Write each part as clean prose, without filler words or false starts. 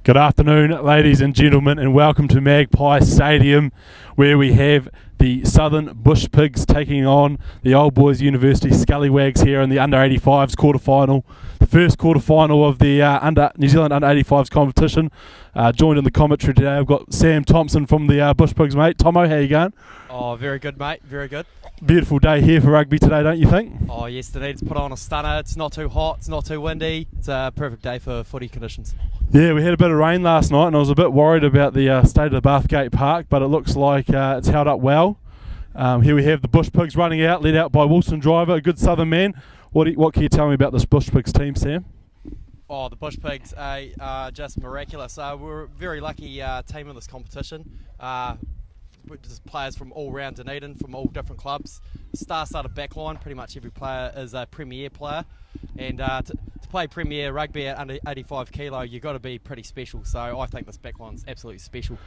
Good afternoon, ladies and gentlemen, and welcome to Magpie Stadium, where we have the Southern Bush Pigs taking on the Old Boys University Scallywags here in the Under-85s quarterfinal, the first quarterfinal of the New Zealand Under-85s competition. Joined in the commentary today, I've got Sam Thompson from the Bush Pigs, mate. Tomo, how you going? Oh, very good, mate. Very good. Beautiful day here for rugby today, don't you think? Oh, yes, they need to put on a stunner. It's not too hot, it's not too windy. It's a perfect day for footy conditions. Yeah, we had a bit of rain last night and I was a bit worried about the state of the Bathgate Park, but it looks like it's held up well. Here we have the Bush Pigs running out, led out by Wilson Driver, a good southern man. What can you tell me about this Bush Pigs team, Sam? Oh, the Bush Pigs are just miraculous. We're a very lucky team in this competition. Just players from all round Dunedin, from all different clubs. Star-studded backline, pretty much every player is a premier player. And to play premier rugby at under 85 kilo, you've got to be pretty special. So I think this backline's absolutely special.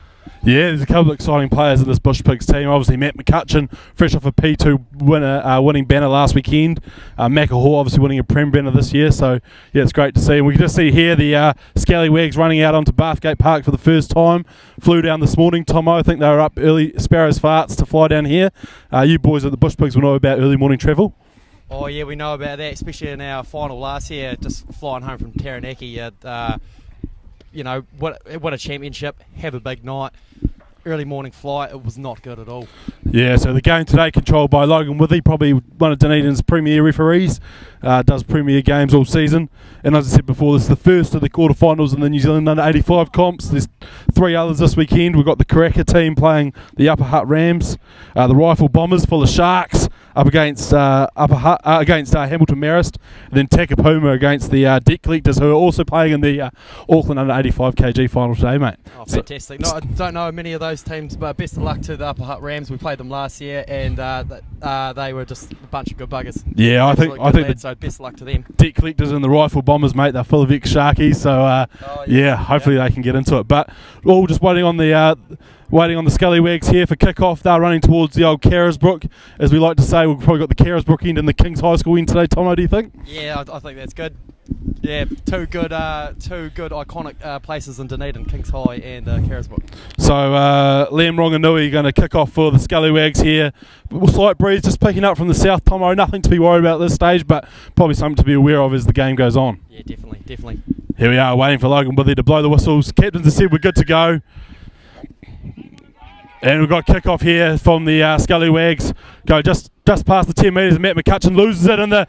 Yeah, there's a couple of exciting players in this Bush Pigs team. Obviously, Matt McCutcheon, fresh off a P2 winning banner last weekend. Macahor, obviously winning a Prem banner this year. So, yeah, it's great to see. And we can just see here the Scallywags running out onto Bathgate Park for the first time. Flew down this morning, Tomo. I think they were up early, Sparrows farts, to fly down here. You boys at the Bush Pigs will know about early morning travel. Oh yeah, we know about that, especially in our final last year, just flying home from Taranaki. What a championship, have a big night. Early morning flight, it was not good at all. Yeah, so the game today controlled by Logan Withy, probably one of Dunedin's premier referees, does premier games all season. And as I said before, this is the first of the quarterfinals in the New Zealand Under-85 comps. There's three others this weekend. We've got the Karaka team playing the Upper Hutt Rams, the Rifle Bombers full of Sharks up against Hamilton Marist, and then Takapuma against the Debt Collectors, who are also playing in the Auckland Under-85kg final today, mate. Oh, fantastic. I don't know many of those teams, but best of luck to the Upper Hutt Rams. We played them last year, and they were just a bunch of good buggers. Yeah, I think so best of luck to them. Debt Collectors and the Rifle Bombers, mate, they're full of ex-Sharkies, so hopefully they can get into it. But we're all just waiting on the Scallywags here for kick-off. They're running towards the old Carisbrook. As we like to say, we've probably got the Carisbrook end and the King's High School end today, Tomo, do you think? Yeah, I think that's good. Yeah, two good iconic places in Dunedin, King's High and Carisbrook. So Liam Ronganui going to kick off for the Scallywags here. Slight breeze just picking up from the south, Tomo. Nothing to be worried about at this stage, but probably something to be aware of as the game goes on. Yeah, definitely. Here we are waiting for Logan Withy to blow the whistles. Captains have said we're good to go. And we've got kick-off here from the Scallywags. Go just past the 10 metres, and Matt McCutcheon loses it in the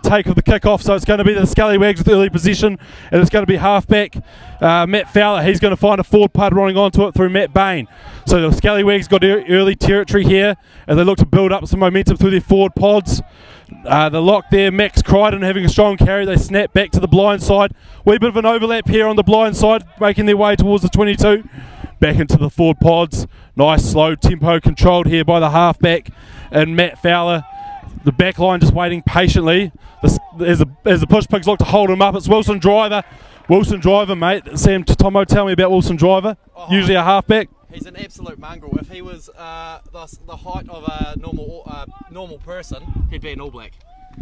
take of the kick-off. So it's going to be the Scallywags with early position, and it's going to be halfback Matt Fowler. He's going to find a forward punt running onto it through Matt Bain. So the Scallywags got early territory here, and they look to build up some momentum through their forward pods. The lock there, Max Crichton having a strong carry. They snap back to the blind side. Wee bit of an overlap here on the blind side, making their way towards the 22. Back into the forward pods. Nice slow tempo controlled here by the halfback and Matt Fowler. The back line just waiting patiently. As the Bush Pigs look to hold him up, it's Wilson Driver. Wilson Driver, mate. Sam Tomo, tell me about Wilson Driver. Usually a halfback. He's an absolute mongrel. If he was the height of a normal person, he'd be an All Black.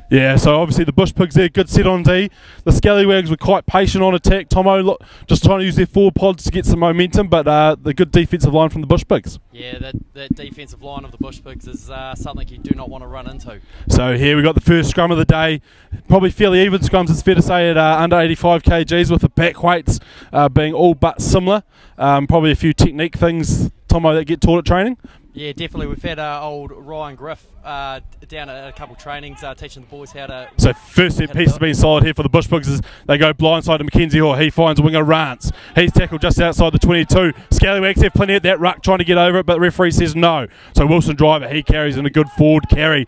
Yeah, so obviously the Bush Pigs there, good set on D. The Scallywags were quite patient on attack. Tomo just trying to use their forward pods to get some momentum, but the good defensive line from the Bush Pigs. Yeah, that defensive line of the Bush Pigs is something you do not want to run into. So here we got the first scrum of the day. Probably fairly even scrums, it's fair to say, at under 85 kgs, with the back weights being all but similar. Probably a few technique things, Tomo, that get taught at training. Yeah, definitely. We've had old Ryan Griff down at a couple of trainings teaching the boys how to... So first set piece has been solid here for the Bush Pigs as they go blindside to Mackenzie Hall. He finds a winger Rance. He's tackled just outside the 22. Scallywags have plenty at that ruck trying to get over it, but the referee says no. So Wilson Driver, he carries in a good forward carry.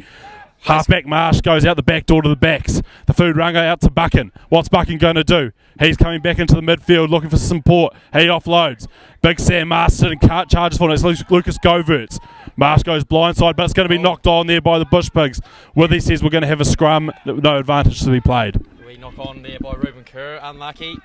Halfback Marsh goes out the back door to the backs. The food runga out to Buchan. What's Buchan going to do? He's coming back into the midfield looking for support. He offloads. Big Sam Marston and charges for it. It's Lucas Goverts. Marsh goes blindside, but it's going to be knocked on there by the Bush Pigs. Withy says we're going to have a scrum. No advantage to be played. We knock on there by Ruben Kerr. Unlucky.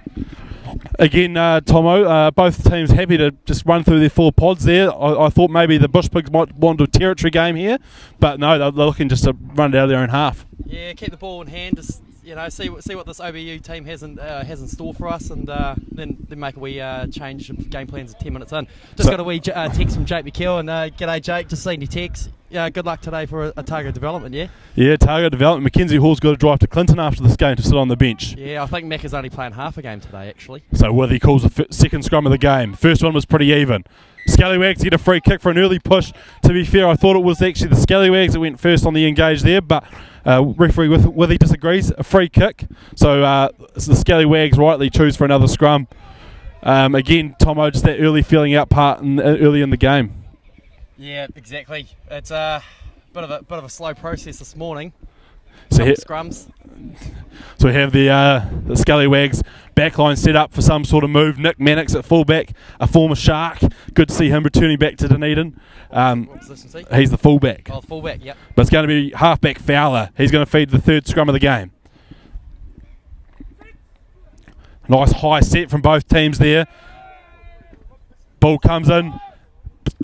Again, Tomo, both teams happy to just run through their four pods there. I thought maybe the Bush Pigs might want a territory game here, but no, they're looking just to run it out of their own half. Yeah, keep the ball in hand. Just see what this OBU team has in store for us, and then make a wee change of game plans 10 minutes in. Just got a wee text from Jake McKell, and g'day Jake, just seen your text. Good luck today for a target development, yeah? Yeah, target development. Mackenzie Hall's got to drive to Clinton after this game to sit on the bench. Yeah, I think Mac is only playing half a game today, actually. So Withy calls the second scrum of the game. First one was pretty even. Scallywags get a free kick for an early push. To be fair, I thought it was actually the Scallywags that went first on the engage there, but referee Withy disagrees. A free kick. So the Scallywags rightly choose for another scrum. Again, Tomo, just that early feeling out part early in the game. Yeah, exactly. It's a bit of a slow process this morning. So Scrums. So we have the Scallywags backline set up for some sort of move. Nick Mannix at fullback, a former Shark. Good to see him returning back to Dunedin. What position is he? He's the fullback. Oh, the fullback, yep. But it's going to be halfback Fowler. He's going to feed the third scrum of the game. Nice high set from both teams there. Ball comes in.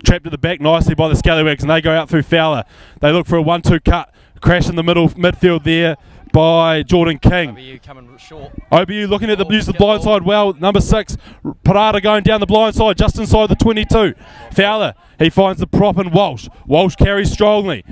Trapped at the back nicely by the Scallywags, and they go out through Fowler. They look for a 1-2 cut. Crash in the midfield there by Jordan King. OBU coming short. OBU looking at the use the blind side well. Number 6, Parada going down the blind side, just inside the 22. Fowler, he finds the prop in Walsh. Walsh carries strongly.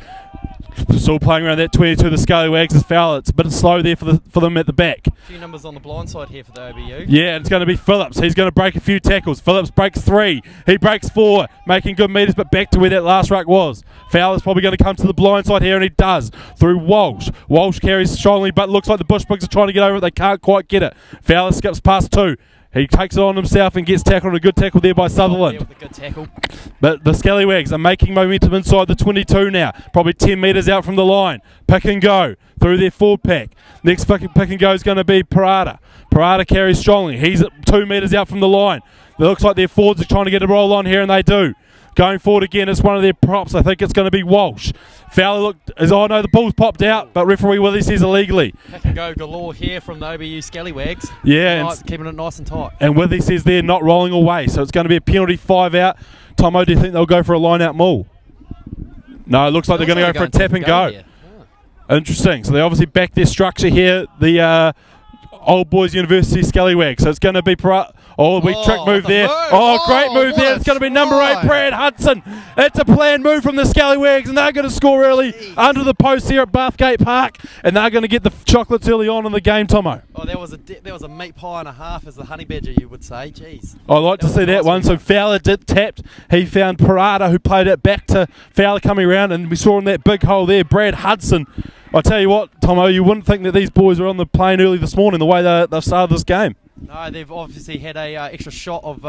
Still playing around that 22, the Scallywags is Fowler. It's a bit slow there for them at the back. A few numbers on the blind side here for the OBU. Yeah, it's going to be Phillips. He's going to break a few tackles. Phillips breaks 3. He breaks 4, making good metres, but back to where that last ruck was. Fowler's probably going to come to the blind side here, and he does, through Walsh. Walsh carries strongly, but looks like the Bushpigs are trying to get over it. They can't quite get it. Fowler skips past 2. He takes it on himself and gets tackled. A good tackle there by Sutherland. Yeah, with a good tackle. But the Scallywags are making momentum inside the 22 now. Probably 10 metres out from the line. Pick and go through their forward pack. Next pick and go is going to be Parada. Parada carries strongly. He's at 2 metres out from the line. It looks like their forwards are trying to get a roll on here, and they do. Going forward again, it's one of their props. I think it's going to be Walsh. Fowler the ball's popped out, but referee Willie says illegally. Pick and go galore here from the OBU Scallywags. Yeah. Keeping it nice and tight. And Willie says they're not rolling away, so it's going to be a penalty 5 out. Tomo, do you think they'll go for a line-out maul? No, it looks like they're going to go for a tap and go. Interesting. So they obviously back their structure here. The Old Boys University Scallywags. So it's going to be trick move there. Great move there. It's going to be number 8, Brad Hudson. It's a planned move from the Scallywags, and they're going to score early under the post here at Bathgate Park, and they're going to get the chocolates early on in the game, Tomo. Oh, there was a meat pie and a half as the honey badger, you would say. Jeez. I like to see that one. So Fowler tapped. He found Parada, who played it back to Fowler coming around, and we saw in that big hole there, Brad Hudson. I tell you what, Tomo, you wouldn't think that these boys were on the plane early this morning, the way they've started this game. No, they've obviously had a extra shot of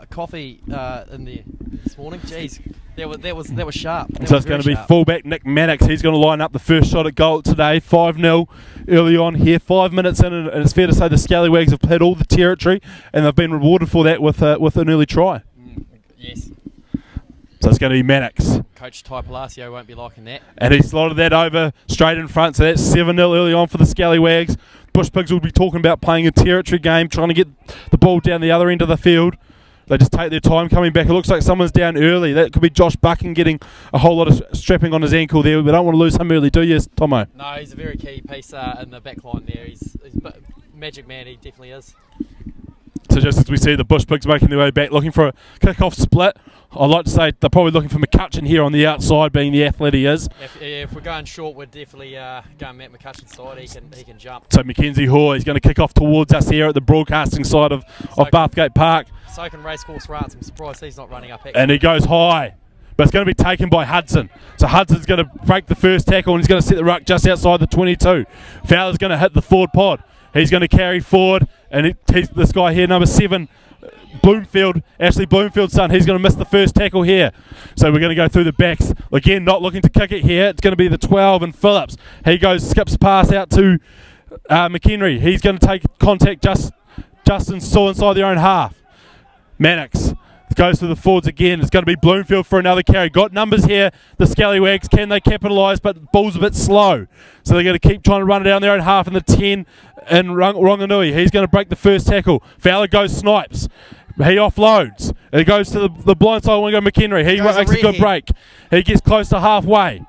coffee in there this morning. Jeez, that was sharp. So it's going to be fullback Nick Mannix. He's going to line up the first shot at goal today. 5-0 early on here. 5 minutes in, and it's fair to say the Scallywags have played all the territory, and they've been rewarded for that with an early try. Yes. So it's going to be Mannix. Coach Ty Palacio won't be liking that. And he slotted that over straight in front. So that's 7-0 early on for the Scallywags. Bushpigs will be talking about playing a territory game, trying to get the ball down the other end of the field. They just take their time coming back. It looks like someone's down early. That could be Josh Buchan getting a whole lot of strapping on his ankle there. We don't want to lose him early, do you, Tomo? No, he's a very key piece in the back line there. He's magic man, he definitely is. So just as we see the Bushpigs making their way back, looking for a kick-off split, I'd like to say they're probably looking for McCutcheon here on the outside, being the athlete he is. If we're going short, we're definitely going Matt McCutcheon's side. He can jump. So Mackenzie Hoare, he's going to kick off towards us here at the broadcasting side of Bathgate Park. Soaking racecourse rants. I'm surprised he's not running up. Actually. And he goes high, but it's going to be taken by Hudson. So Hudson's going to break the first tackle, and he's going to set the ruck just outside the 22. Fowler's going to hit the forward pod. He's going to carry forward, and he's this guy here, number 7, Bloomfield, Ashley Bloomfield's son. He's going to miss the first tackle here. So we're going to go through the backs. Again, not looking to kick it here. It's going to be the 12 and Phillips. He skips pass out to McHenry. He's going to take contact Justin Saw inside their own half. Mannix goes to the forwards again. It's going to be Bloomfield for another carry. Got numbers here. The Scallywags, can they capitalise? But the ball's a bit slow. So they're going to keep trying to run it down their own half in the 10 and Ronganui. He's going to break the first tackle. Fowler goes snipes. He offloads. He goes to the blind side winger, McHenry. He makes a good break. He gets close to halfway.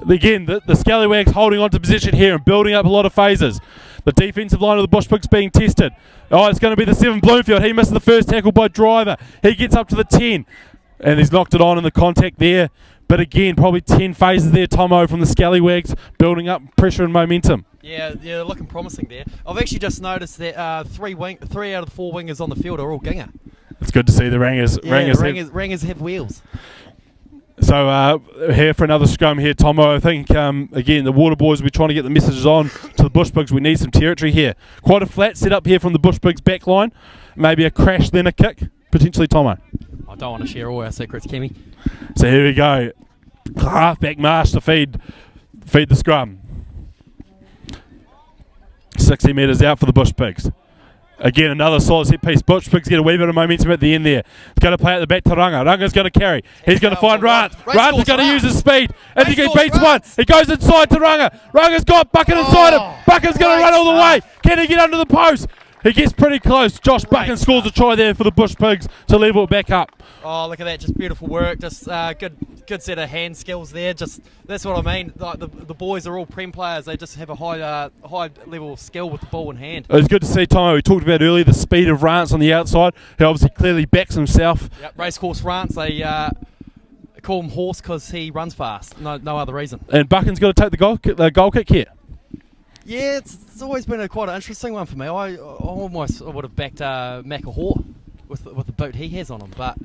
Again, the Scallywags holding on to position here and building up a lot of phases. The defensive line of the Bushpigs being tested. Oh, it's going to be the 7 Bloomfield. He missed the first tackle by Driver. He gets up to the 10. And he's knocked it on in the contact there. But again, probably 10 phases there, Tomo, from the Scallywags, building up pressure and momentum. Yeah, looking promising there. I've actually just noticed that 3 out of the 4 wingers on the field are all Ginger. It's good to see the Rangers. Rangers have wheels. So here for another scrum here, Tomo. I think, again, the Water Boys will be trying to get the messages on to the Bushpigs. We need some territory here. Quite a flat setup here from the Bushpigs back line. Maybe a crash, then a kick, potentially, Tomo. I don't want to share all our secrets, Kemi. So here we go. Halfback Marsh to feed the scrum. 60 metres out for the Bushpigs. Again, another solid set piece. Bushpigs get a wee bit of momentum at the end there. It's going to play at the back to Runga. Runga's going to carry. He's going to find Rance. Rance is going to use his speed. If he beats one, he goes inside to Runga. Runga's got Bucket inside him. Bucket's going to run all the way. Can he get under the post? He gets pretty close. Josh Buchan scores a try there for the Bushpigs to level it back up. Oh, look at that. Just beautiful work. Just good set of hand skills there. Just that's what I mean. Like the boys are all Prem players. They just have a high level of skill with the ball in hand. It was good to see, Tomo. We talked about earlier the speed of Rance on the outside. He obviously clearly backs himself. Yep, racecourse Rance. They call him horse because he runs fast. No other reason. And Buchan's got to take the goal kick here. Yeah, it's always been quite an interesting one for me. I almost would have backed Macahor with the boot he has on him, but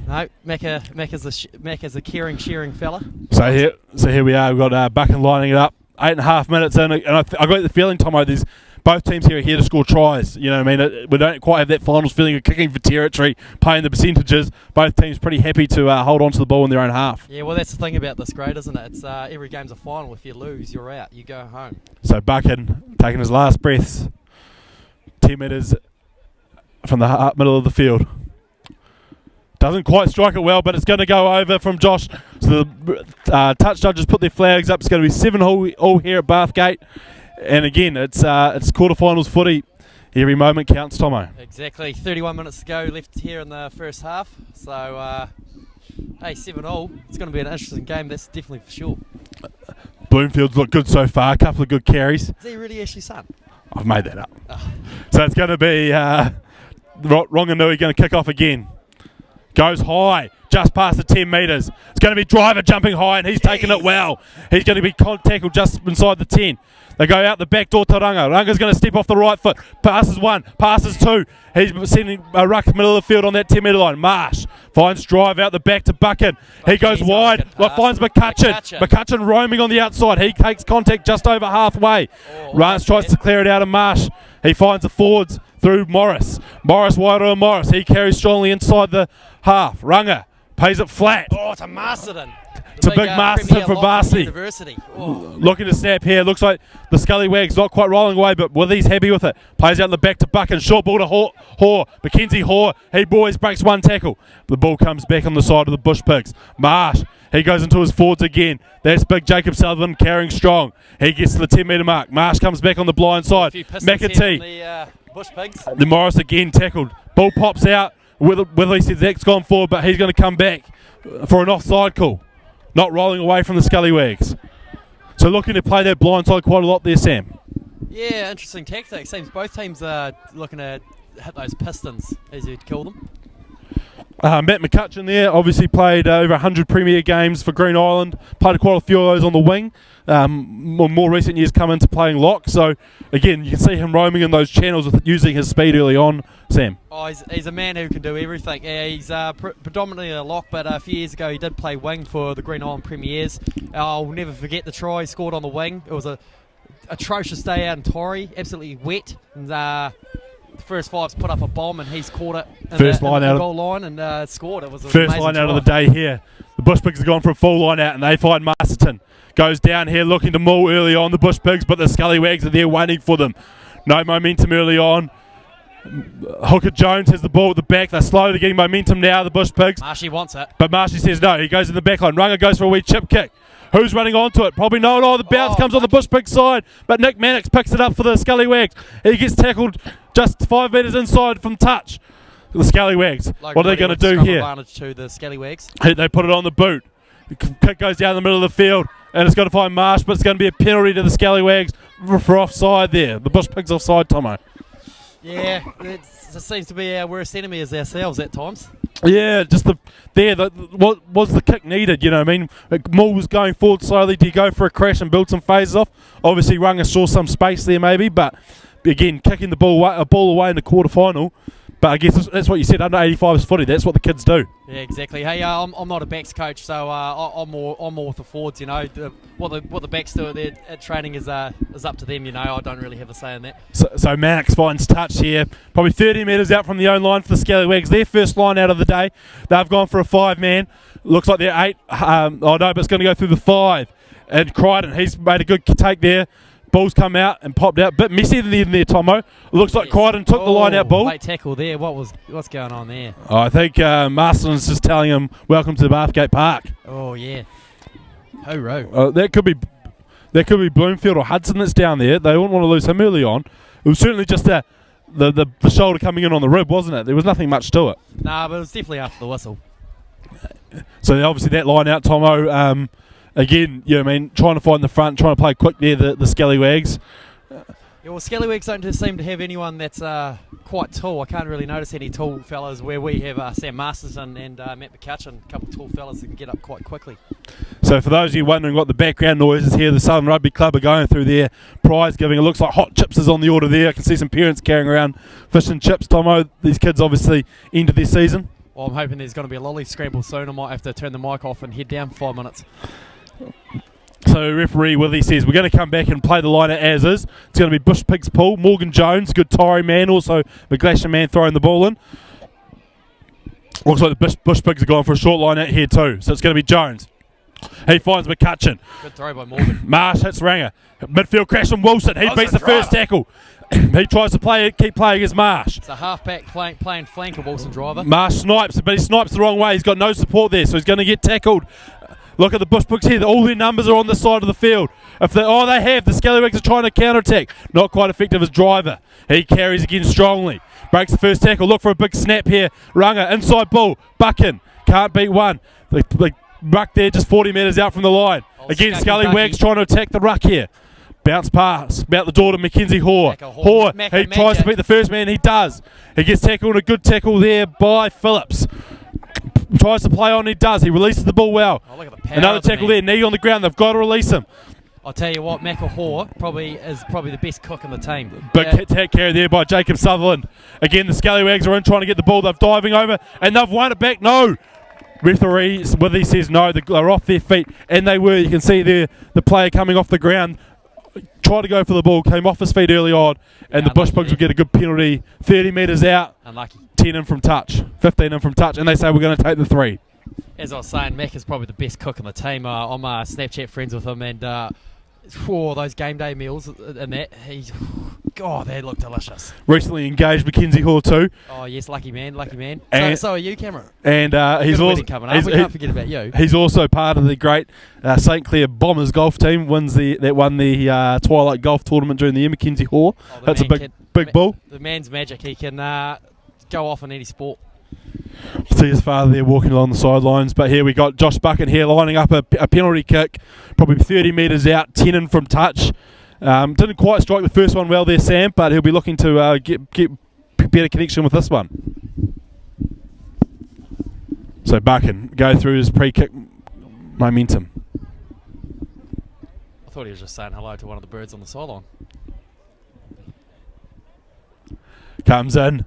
no, Mac is a caring, sharing fella. So here we are. We've got Buchan lining it up. 8.5 minutes in, and I got the feeling, Tomo, there's both teams here are here to score tries. You know what I mean? We don't quite have that finals feeling of kicking for territory, playing the percentages. Both teams pretty happy to hold on to the ball in their own half. Yeah, well, that's the thing about this grade, isn't it? It's every game's a final. If you lose, you're out. You go home. So Buchan taking his last breaths, 10 metres from the middle of the field. Doesn't quite strike it well, but it's going to go over from Josh. So the touch judges put their flags up. It's going to be 7 all here at Bathgate. And again, it's quarterfinals footy. Every moment counts, Tomo. Exactly. 31 minutes to go left here in the first half. So, hey, 7-all. It's going to be an interesting game. That's definitely for sure. Bloomfield's looked good so far. A couple of good carries. Is he really Ashley's son? I've made that up. Oh. So it's going to be Ronganui going to kick off again. Goes high, just past the 10 metres. It's going to be Driver jumping high, and he's taken it well. He's going to be tackled just inside the 10. They go out the back door to Runga. Runga's going to step off the right foot. Passes 1, passes 2. He's sending a ruck middle of the field on that 10 metre line. Marsh finds Drive out the back to Buchan. He goes wide. Finds McCutcheon. McCutcheon roaming on the outside. He takes contact just over halfway. Rance tries to clear it out of Marsh. He finds the forwards through Morris. Morris wide on Morris. He carries strongly inside the half. Runga pays it flat. Oh, it's a Masterton. It's a big Masterton for varsity. Looking to snap here. Looks like the Scallywags not quite rolling away, but Withie's happy with it. Plays out in the back to Buchan. Short ball to Hoare. Mackenzie Hoare. He boys breaks one tackle. The ball comes back on the side of the Bushpigs. Marsh. He goes into his forwards again. That's big Jacob Sullivan carrying strong. He gets to the 10 metre mark. Marsh comes back on the blind side. McAtee. Bushpigs. The Morris again tackled. Ball pops out. Withie says that's gone forward, but he's going to come back for an offside call. Not rolling away from the Scallywags. So looking to play that blindside quite a lot there, Sam. Yeah, interesting tactic. Seems both teams are looking to hit those pistons, as you'd call them. Matt McCutcheon there, obviously played over 100 Premier games for Green Island. Played quite a few of those on the wing. More recent years come into playing lock. So, again, you can see him roaming in those channels with using his speed early on, Sam. Oh, he's a man who can do everything. He's predominantly a lock, but a few years ago he did play wing for the Green Island Premiers. I'll never forget the try he scored on the wing. It was a atrocious day out in Torrey, absolutely wet. And, the first five's put up a bomb and he's caught it in the goal line and scored. It was an first line out of the day here. The Bushpigs have gone for a full line out and they find Masterton. Goes down here looking to maul early on the Bushpigs, but the Scallywags are there waiting for them. No momentum early on. Hooker Jones has the ball at the back. They're slowly getting momentum now, the Bushpigs. Marshy wants it. But Marshy says no. He goes in the back line. Runga goes for a wee chip kick. Who's running onto it? Probably no. The bounce comes on the Bushpig side, but Nick Mannix picks it up for the Scallywags. He gets tackled just 5 metres inside from touch. The Scallywags. What are they going to do here? Advantage to the Scallywags. They put it on the boot. The kick goes down the middle of the field, and it's going to find Marsh, but it's going to be a penalty to the Scallywags. for offside there. The Bush Pigs offside, Tomo. Yeah, it seems to be our worst enemy is ourselves at times. Yeah, just what was the kick needed? You know what I mean? Mull was going forward slowly. Do you go for a crash and build some phases off? Obviously, Runga saw some space there maybe, but again, kicking the ball away in the quarter-final. But I guess that's what you said, under 85's footy. That's what the kids do. Yeah, exactly. Hey, I'm not a backs coach, so I'm more with the forwards. You know, what the backs do at training is up to them. You know, I don't really have a say in that. So Mannix finds touch here, probably 30 metres out from the own line for the Scallywags. Their first line out of the day. They've gone for a 5-man. Looks like they're 8. But it's going to go through the 5. And Crichton, he's made a good take there. Ball's come out and popped out. Bit messy in there, Tomo. Looks like Crichton took the line out ball. Late tackle there. What's going on there? I think Marston's just telling him, welcome to the Bathgate Park. Oh, yeah. Ho-ro. That could be Bloomfield or Hudson that's down there. They wouldn't want to lose him early on. It was certainly just the shoulder coming in on the rib, wasn't it? There was nothing much to it. Nah, but it was definitely after the whistle. So obviously that line out, Tomo, again, you know what I mean, trying to find the front, trying to play quick there, the Scallywags. Yeah, well, Scallywags don't seem to have anyone that's quite tall. I can't really notice any tall fellas where we have Sam Masterson and Matt McCutcheon, a couple of tall fellas that can get up quite quickly. So for those of you wondering what the background noise is here, the Southern Rugby Club are going through their prize giving. It looks like hot chips is on the order there. I can see some parents carrying around fish and chips. Tomo, these kids obviously ended their season. Well, I'm hoping there's going to be a lolly scramble soon. I might have to turn the mic off and head down for 5 minutes. So referee Withy says we're going to come back and play the line as is. It's going to be Bush Pigs pool. Morgan Jones, good Tyree man, also McGlashan man throwing the ball in. Looks like the Bush Pigs are going for a short line out here too. So it's going to be Jones. He finds McCutcheon. Good throw by Morgan. Marsh hits Ranger. Midfield crash from Wilson. He beats the first tackle. He tries to keep playing as Marsh. It's a halfback playing flank of Wilson driver. Marsh snipes, but he snipes the wrong way. He's got no support there, so he's going to get tackled. Look at the Bush Pigs here. All their numbers are on the side of the field. They have. The Scallywags are trying to counter-attack. Not quite effective as driver. He carries again strongly. Breaks the first tackle. Look for a big snap here. Runga, inside ball. Buckin. Can't beat one. The ruck there just 40 metres out from the line. Again, Scallywags trying to attack the ruck here. Bounce pass. About the door to Mackenzie Hoare. Hoare, he tries to beat the first man. He does. He gets tackled. A good tackle there by Phillips. Tries to play on, he does. He releases the ball well. Oh, look at the power. Another tackle there, knee on the ground. They've got to release him. I'll tell you what, Hoare is probably the best cook in the team. Big hit carry there by Jacob Sutherland. Again, the Scallywags are in trying to get the ball. They're diving over and they've won it back. No. Referee Withy says no. They're off their feet, and they were. You can see there the player coming off the ground. Tried to go for the ball, came off his feet early on, and the Bush Pigs will get a good penalty. 30 metres out. Unlucky. 10 in from touch, 15 in from touch, and they say we're going to take the 3. As I was saying, Mac is probably the best cook in the team. I'm Snapchat friends with him, and for those game day meals and that, they look delicious. Recently engaged Mackenzie Hoare too. Oh yes, lucky man. And so are you, Cameron. And he's also coming up. We can't forget about you. He's also part of the great St Clair Bombers golf team. Won the Twilight Golf Tournament during the year. Mackenzie Hoare. That's a big ball. The man's magic. He can go off in any sport. See his father there walking along the sidelines, but here we got Josh Bucket here lining up a penalty kick, probably 30 metres out, 10 in from touch. Didn't quite strike the first one well there, Sam, but he'll be looking to get better connection with this one. So Bucket go through his pre-kick momentum. I thought he was just saying hello to one of the birds on the sideline. Comes in.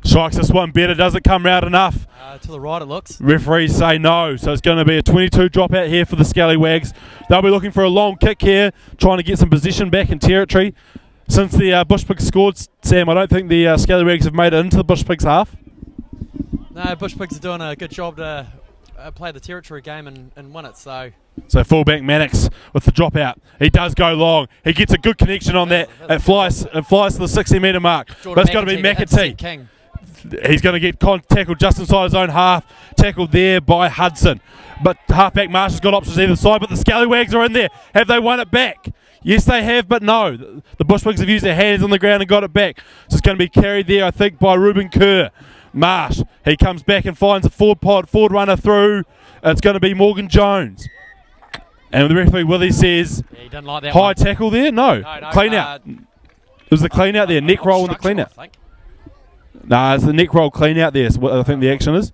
Strikes this one better, doesn't come round enough. To the right it looks. Referees say no, so it's going to be a 22 dropout here for the Scallywags. They'll be looking for a long kick here, trying to get some position back in territory. Since the Bush Pigs scored, Sam, I don't think the Scallywags have made it into the Bush Pigs half. No, Bush Pigs are doing a good job to play the territory game and win it. So fullback Mannix with the dropout. He does go long. He gets a good connection on that. It flies to the 60-metre mark. But it's got to be McAtee. He's going to get tackled just inside his own half. Tackled there by Hudson. But halfback Marsh has got options either side. But the Scallywags are in there. Have they won it back? Yes, they have, but no. The Bush Pigs have used their hands on the ground and got it back. So it's going to be carried there, I think, by Ruben Kerr. Marsh, he comes back and finds a forward runner through. It's going to be Morgan Jones. And the referee Willie says, Yeah, he didn't like that high one. tackle there? No. Clean out. It was the clean out there. Neck roll and the clean out. I think. Nah, it's the neck roll clean out there is what I think the action is.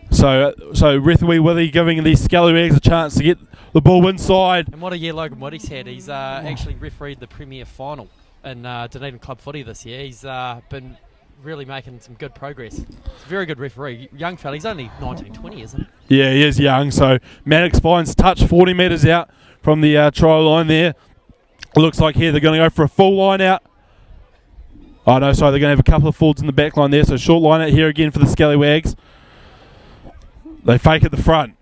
So referee Willie giving the Scallywags a chance to get the ball inside. And what a year Logan Woody's had. He's actually refereed the Premier Final in Dunedin Club Footy this year. He's been really making some good progress. He's a very good referee. Young fella. He's only 19, 20, isn't he? Yeah, he is young. So Maddox finds touch 40 metres out from the try line there. It looks like here they're going to go for a full line out. Oh no, sorry, they're going to have a couple of forwards in the back line there. So short line out here again for the Scallywags. They fake at the front.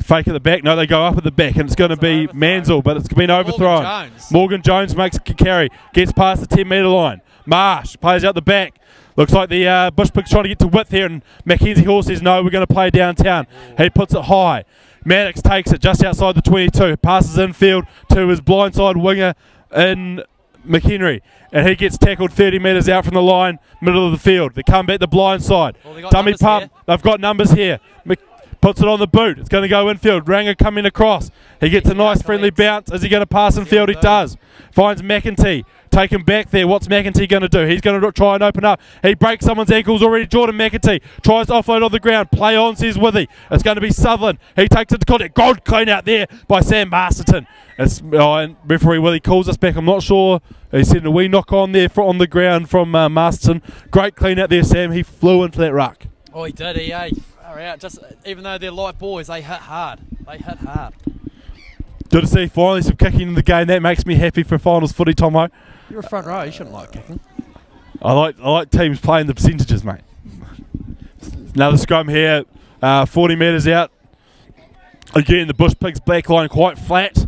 Fake at the back. No, they go up at the back, and it's going to be Mansell, but it's been overthrown. Morgan Jones makes a carry, gets past the 10-metre line. Marsh plays out the back. Looks like the Bush Pig's trying to get to width here, and Mackenzie Hall says, no, we're going to play downtown. He puts it high. Maddox takes it just outside the 22, passes infield to his blindside winger in McHenry, and he gets tackled 30 metres out from the line, middle of the field. They come back the blind side. Dummy pump. They've got numbers here. Puts it on the boot. It's going to go infield. Ranger coming across. He gets a nice friendly bounce. Is he going to pass infield? He does. Finds McEntee. Take him back there. What's McEntee going to do? He's going to try and open up. He breaks someone's ankles already. Jordan McEntee tries to offload on the ground. Play on, says Withy. It's going to be Sutherland. He takes it to contact. God clean out there by Sam Masterton. And referee Willie calls us back. I'm not sure. He said a wee knock on there on the ground from Masterton. Great clean out there, Sam. He flew into that ruck. Oh, he did. He out. Just even though they're light boys, they hit hard. Good to see finally some kicking in the game. That makes me happy for finals footy, Tomo. You're a front row. You shouldn't like kicking. I like teams playing the percentages, mate. Another scrum here, 40 metres out. Again, the Bush Pigs back line quite flat.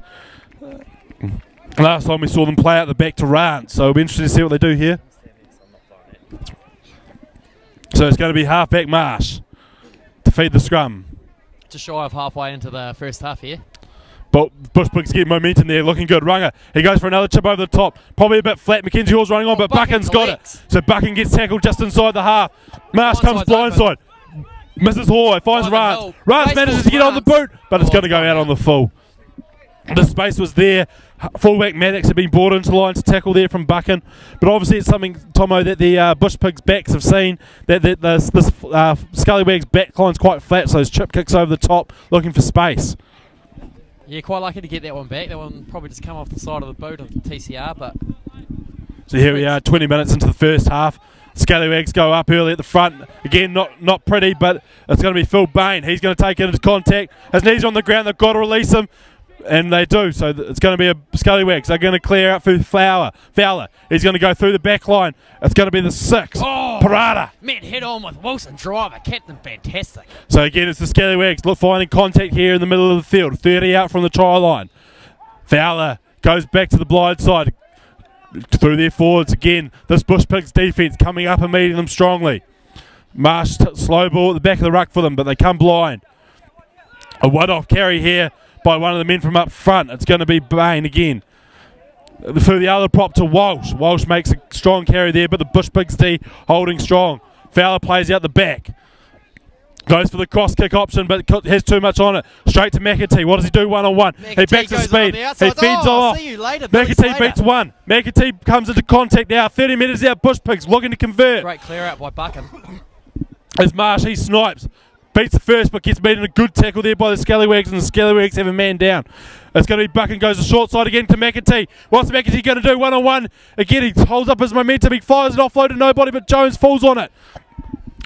Last time we saw them play out the back to Rant, so it'll be interesting to see what they do here. So it's going to be half-back Marsh to feed the scrum. Just shy of halfway into the first half here. But Bush Pigs get momentum there, looking good. Runga, he goes for another chip over the top. Probably a bit flat. Mackenzie Hall's running on, but Buchan's got it. So Buchan gets tackled just inside the half. Marsh comes blindside. Mrs. Hall finds Rance. Rance manages to get on the boot, but it's going to go out on the full. The space was there. Fullback Maddox had been brought into the line to tackle there from Buchan. But obviously it's something, Tomo, that the Bush Pigs backs have seen, that this Scallywags back line's quite flat, so those chip kicks over the top, looking for space. Yeah, quite lucky to get that one back. That one probably just come off the side of the boot of TCR, but... So here we are, 20 minutes into the first half. Scallywags go up early at the front. Again, not pretty, but it's going to be Phil Bain. He's going to take it into contact. His knees on the ground, they've got to release him. And they do, so it's going to be a Scallywags. They're going to clear out for Fowler. He's going to go through the back line. It's going to be the 6. Oh, Parada. Met head on with Wilson Driver. Captain fantastic. So again, it's the Scallywags finding contact here in the middle of the field. 30 out from the try line. Fowler goes back to the blind side. Through their forwards again. This Bush Pigs defence coming up and meeting them strongly. Marsh slow ball at the back of the ruck for them, but they come blind. A one-off carry here by one of the men from up front. It's going to be Bain again. Through the other prop to Walsh. Walsh makes a strong carry there, but the Bush Pigs D holding strong. Fowler plays out the back. Goes for the cross kick option, but has too much on it. Straight to McEntee. What does he do one-on-one? He backs his speed. He feeds off. McEntee beats one. McEntee comes into contact now. 30 metres out. Bush Pigs looking to convert. Great clear out by Buchan. As Marsh, he snipes. Beats the first, but gets beaten. A good tackle there by the Scallywags, and the Scallywags have a man down. It's going to be Buchan, goes the short side again to McEntee. What's McEntee going to do? One-on-one. Again, he holds up his momentum. He fires it offload to nobody, but Jones falls on it.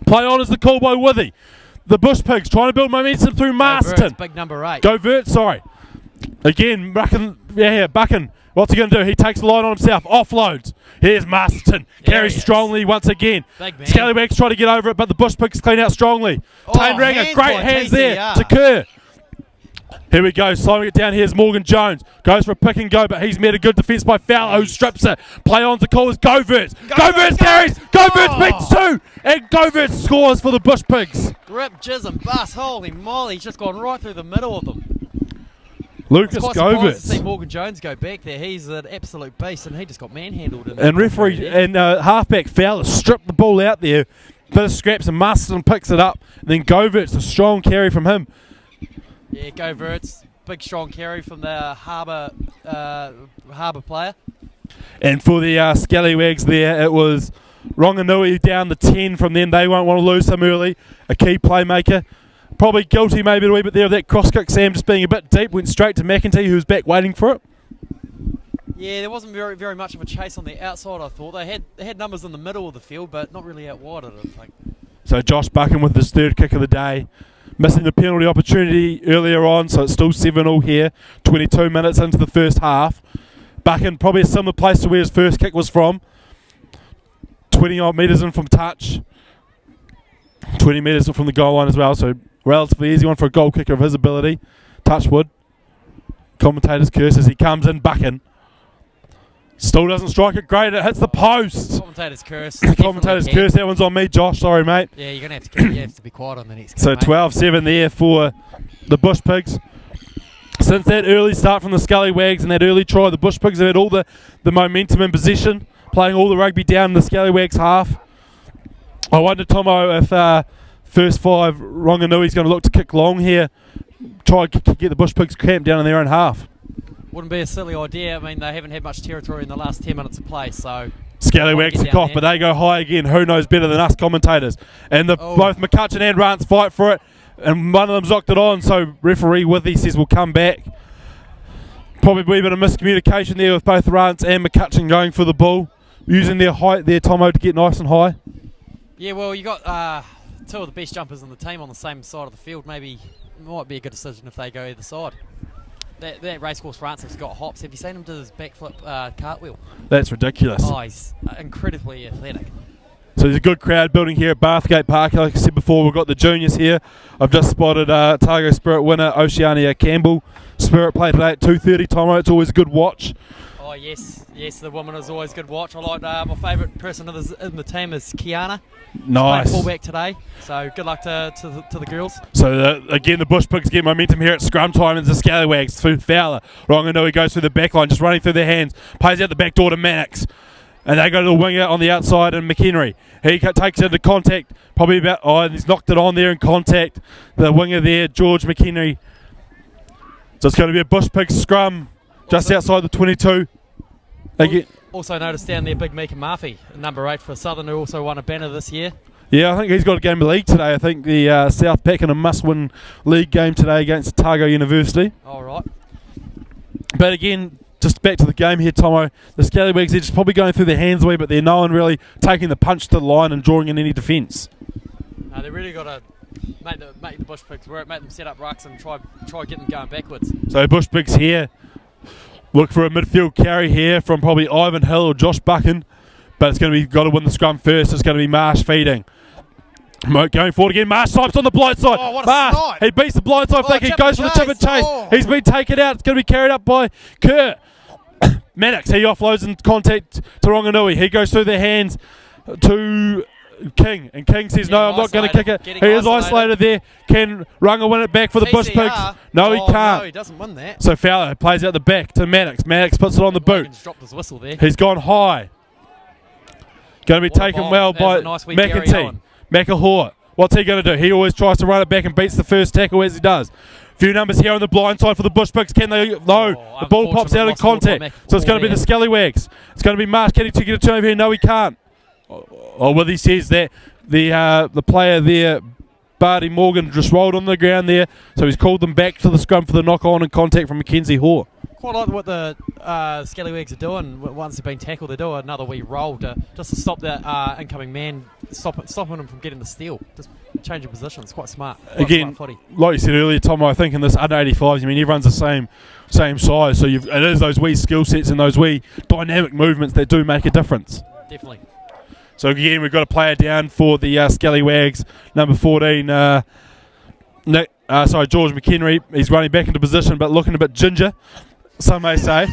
Play on as the call by Withy. The Bush Pigs trying to build momentum through Marston. Big number 8. Go Vert, sorry. Again, Buchan. What's he going to do? He takes the line on himself. Offloads. Here's Masterton. Carries strongly once again. Scallywags try to get over it, but the Bush Pigs clean out strongly. Tane Ranger, great hands there to Kerr. Here we go, slowing it down. Here's Morgan Jones. Goes for a pick and go, but he's met a good defence by Fowler, who strips it. Play on to call is Goverts. Goverts carries. Goverts beats 2. And Goverts scores for the Bush Pigs. Grip, jizz and bus. Holy moly, he's just gone right through the middle of them. Lucas Goverts. To see Morgan Jones go back there. He's an absolute beast, and he just got manhandled. And referee and halfback Fowler stripped the ball out there. Bit of scraps, and Masterton picks it up. And then Goverts, a strong carry from him. Yeah, Goverts, big strong carry from the Harbour player. And for the Scallywags there, it was Ronganui down the 10 from them. They won't want to lose him early. A key playmaker. Probably guilty maybe a wee bit there of that cross kick. Sam just being a bit deep, went straight to McEntee, who was back waiting for it. Yeah, there wasn't very much of a chase on the outside, I thought. They had numbers in the middle of the field, but not really out wide, I don't think. So Josh Buchan with his third kick of the day. Missing the penalty opportunity earlier on, so it's still 7-0 here. 22 minutes into the first half. Buchan probably a similar place to where his first kick was from. 20 odd metres in from touch. 20 metres from the goal line as well, so relatively easy one for a goal kicker of his ability. Touchwood. Commentator's curse as he comes in. Buchan still doesn't strike it great. It hits the post. Commentator's curse. Commentator's curse. That one's on me, Josh. Sorry, mate. Yeah, you're going to have to be quiet on the next game. So 12-7 there for the Bush Pigs. Since that early start from the Scallywags and that early try, the Bush Pigs have had all the momentum in possession, playing all the rugby down in the Scallywags half. I wonder, Tomo, if first five, Ronganui's going to look to kick long here, try to get the Bush Pigs camped down in their own half. Wouldn't be a silly idea. I mean, they haven't had much territory in the last 10 minutes of play, so... Scallywags kick off, but they go high again. Who knows better than us commentators? And both McCutcheon and Rance fight for it, and one of them zocked it on, so referee Withy says we'll come back. Probably a wee bit of miscommunication there with both Rance and McCutcheon going for the ball, using their height there, Tomo, to get nice and high. Yeah, well, you got two of the best jumpers in the team on the same side of the field. Maybe it might be a good decision if they go either side. That racecourse Rance has got hops. Have you seen him do his backflip cartwheel? That's ridiculous. Oh, he's incredibly athletic. So there's a good crowd building here at Bathgate Park. Like I said before, we've got the juniors here. I've just spotted Targo Spirit winner Oceania Campbell. Spirit played today at 2:30. Tomo, it's always a good watch. Oh yes, the woman is always a good watch. I like my favourite person in the team is Kiana. Nice. She's playing fullback today, so good luck to the girls. So again, the Bush Pigs get momentum here at scrum time. It's the Scallywags through Fowler. Ronganui goes through the back line, just running through their hands. Plays out the back door to Mannix. And they go to the winger on the outside, and McHenry. He takes it into contact, probably about, and he's knocked it on there in contact. The winger there, George McHenry. So it's going to be a Bush Pigs scrum just outside the 22. Also noticed down there Big Mika Murphy, number 8 for Southern, who also won a banner this year. Yeah, I think he's got a game of league today. I think the South Pack in a must-win league game today against Otago University. All right. But again, just back to the game here, Tomo. The Scallywags, they're just probably going through their hands a wee, but they're no one really taking the punch to the line and drawing in any defence. No, they really got to make the Bush Pigs work, make them set up rucks and try get them going backwards. So Bush Pigs here. Look for a midfield carry here from probably Ivan Hill or Josh Buchan, but it's going to be got to win the scrum first. It's going to be Marsh feeding. Going forward again. Marsh swipes on the blind side. Oh, what a Marsh, snipe. he beats the blind side flank. He goes for the chip and chase. Oh. He's been taken out. It's going to be carried up by Kerr. Mannix, he offloads in contact to Ronganui. He goes through their hands to King, and King says, no, I'm not going to kick it. He is isolated there. Can Runga win it back for the Bush Pigs? No, he can't. No, he doesn't win that. So Fowler plays out the back to Mannix. Mannix puts it on the boot. He's dropped his whistle there. He's gone high. Going to be taken well by McEntee. McElhaw. What's he going to do? He always tries to run it back and beats the first tackle as he does. Few numbers here on the blind side for the Bush Pigs. Can they? No. The ball pops out of contact. So it's going to be the Scallywags. It's going to be Marsh. Can he get a turn over here? No, he can't. Oh, well, he says that the player there, Barty Morgan, just rolled on the ground there. So he's called them back to the scrum for the knock-on and contact from Mackenzie Hoare. Quite like what the Scallywags are doing. Once they've been tackled, they do another wee roll just to stop that incoming man, stopping him from getting the steal. Just changing position. It's quite smart. Again, like you said earlier, Tom, I think in this under 85s, I mean, everyone's the same size. So it is those wee skill sets and those wee dynamic movements that do make a difference. Definitely. So again, we've got a player down for the Scallywags, number 14, George McHenry. He's running back into position, but looking a bit ginger, some may say.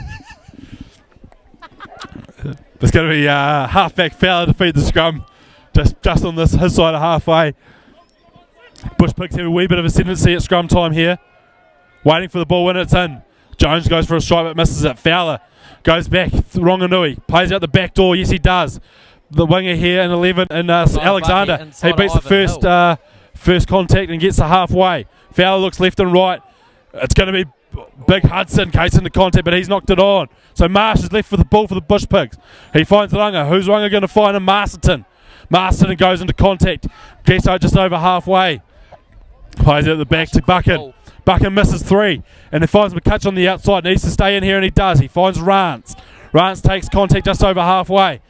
There's going to be halfback Fowler to feed the scrum, just on his side of halfway. Bush Pigs have a wee bit of ascendancy at scrum time here. Waiting for the ball when it's in. Jones goes for a strike but misses it. Fowler goes back. Ronganui plays out the back door. Yes, he does. The winger here in 11 and Alexander. He beats the first contact and gets to halfway. Fowler looks left and right. It's going to be Big Hudson gets into contact, but he's knocked it on. So Marsh is left with the ball for the Bush Pigs. He finds Runga. Who's Runga going to find him? Masterton. Masterton goes into contact. Gets out just over halfway. Plays it at the back to Buchan. Buchan misses 3. And he finds McCutch on the outside. Needs to stay in here, and he does. He finds Rance. Rance takes contact just over halfway.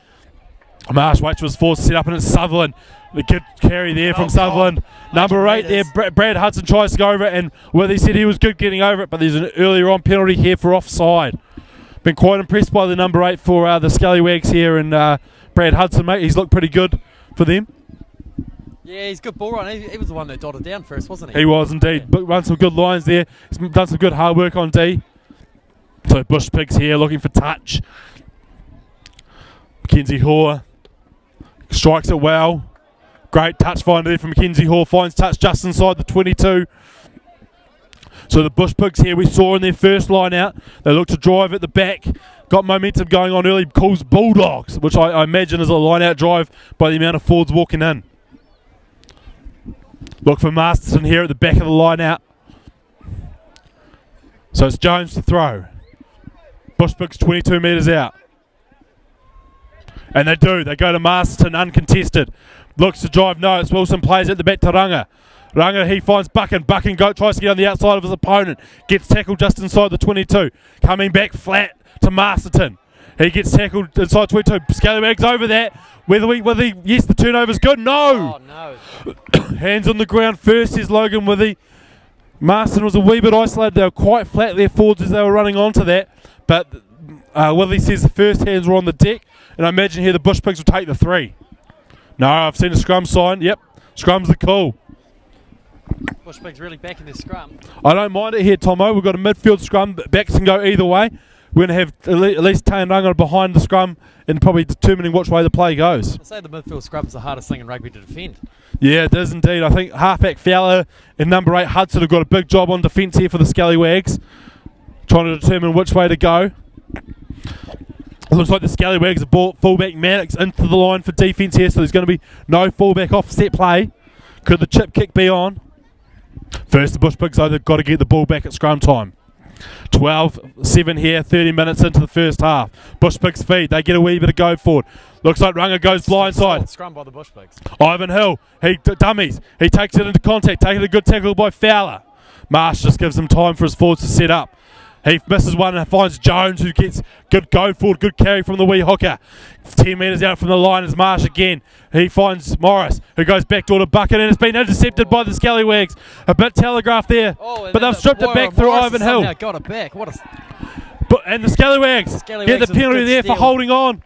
Marsh waits for his force to set up, and it's Sutherland. The good carry there from Sutherland. Number 8 there, Brad Hudson tries to go over it, and Withy said he was good getting over it, but there's an earlier on penalty here for offside. Been quite impressed by the number 8 for the Scallywags here, and Brad Hudson, mate, he's looked pretty good for them. Yeah, he's good ball run. He was the one that dotted down first, wasn't he? He was indeed. Yeah. Run some good lines there. He's done some good hard work on D. So Bush Pigs here looking for touch. Mackenzie Hoare strikes it well. Great touch finder there from Mackenzie Hoare. Finds touch just inside the 22. So the Bush Pigs here we saw in their first line out. They look to drive at the back. Got momentum going on early. Calls Bulldogs, which I imagine is a line out drive by the amount of forwards walking in. Look for Masterson here at the back of the line out. So it's Jones to throw. Bush Pigs 22 metres out. And they do. They go to Masterson uncontested. Looks to drive. No, it's Wilson. Plays at the back to Runga. Runga, he finds Buchan. Buchan tries to get on the outside of his opponent. Gets tackled just inside the 22. Coming back flat to Masterton. He gets tackled inside 22. Scallywags over that. Withy, yes, the turnover's good. No! Oh, no. Hands on the ground first, says Logan Withy. Marston was a wee bit isolated. They were quite flat there forwards as they were running onto that. But Withy says the first hands were on the deck. And I imagine here the Bush Pigs will take the 3. No, I've seen a scrum sign. Yep, scrum's the call. Bush Pigs really back in their scrum. I don't mind it here, Tomo. We've got a midfield scrum. Backs can go either way. We're going to have at least Tane Runga behind the scrum and probably determining which way the play goes. I say the midfield scrum's the hardest thing in rugby to defend. Yeah, it is indeed. I think halfback Fowler and number 8 Hudson have got a big job on defence here for the Scallywags, trying to determine which way to go. It looks like the Scallywags have brought fullback Mannix into the line for defence here, so there's going to be no fullback offset play. Could the chip kick be on? First, the Bush Pigs, though, they've got to get the ball back at scrum time. 12-7 here, 30 minutes into the first half. Bush Pigs feed, they get a wee bit of go forward. Looks like Runga goes blindside. Scrum by the Bush Pigs. Ivan Hill, he dummies. He takes it into contact, taking a good tackle by Fowler. Marsh just gives him time for his forwards to set up. He misses one and finds Jones, who gets good go forward, good carry from the wee hooker. 10 metres out from the line is Marsh again. He finds Morris, who goes backdoor to Bucket, and it's been intercepted by the Scallywags. A bit telegraphed there, but they've stripped it back through Ivan Hill. Got it back. And the Scallywags get the penalty there for holding on.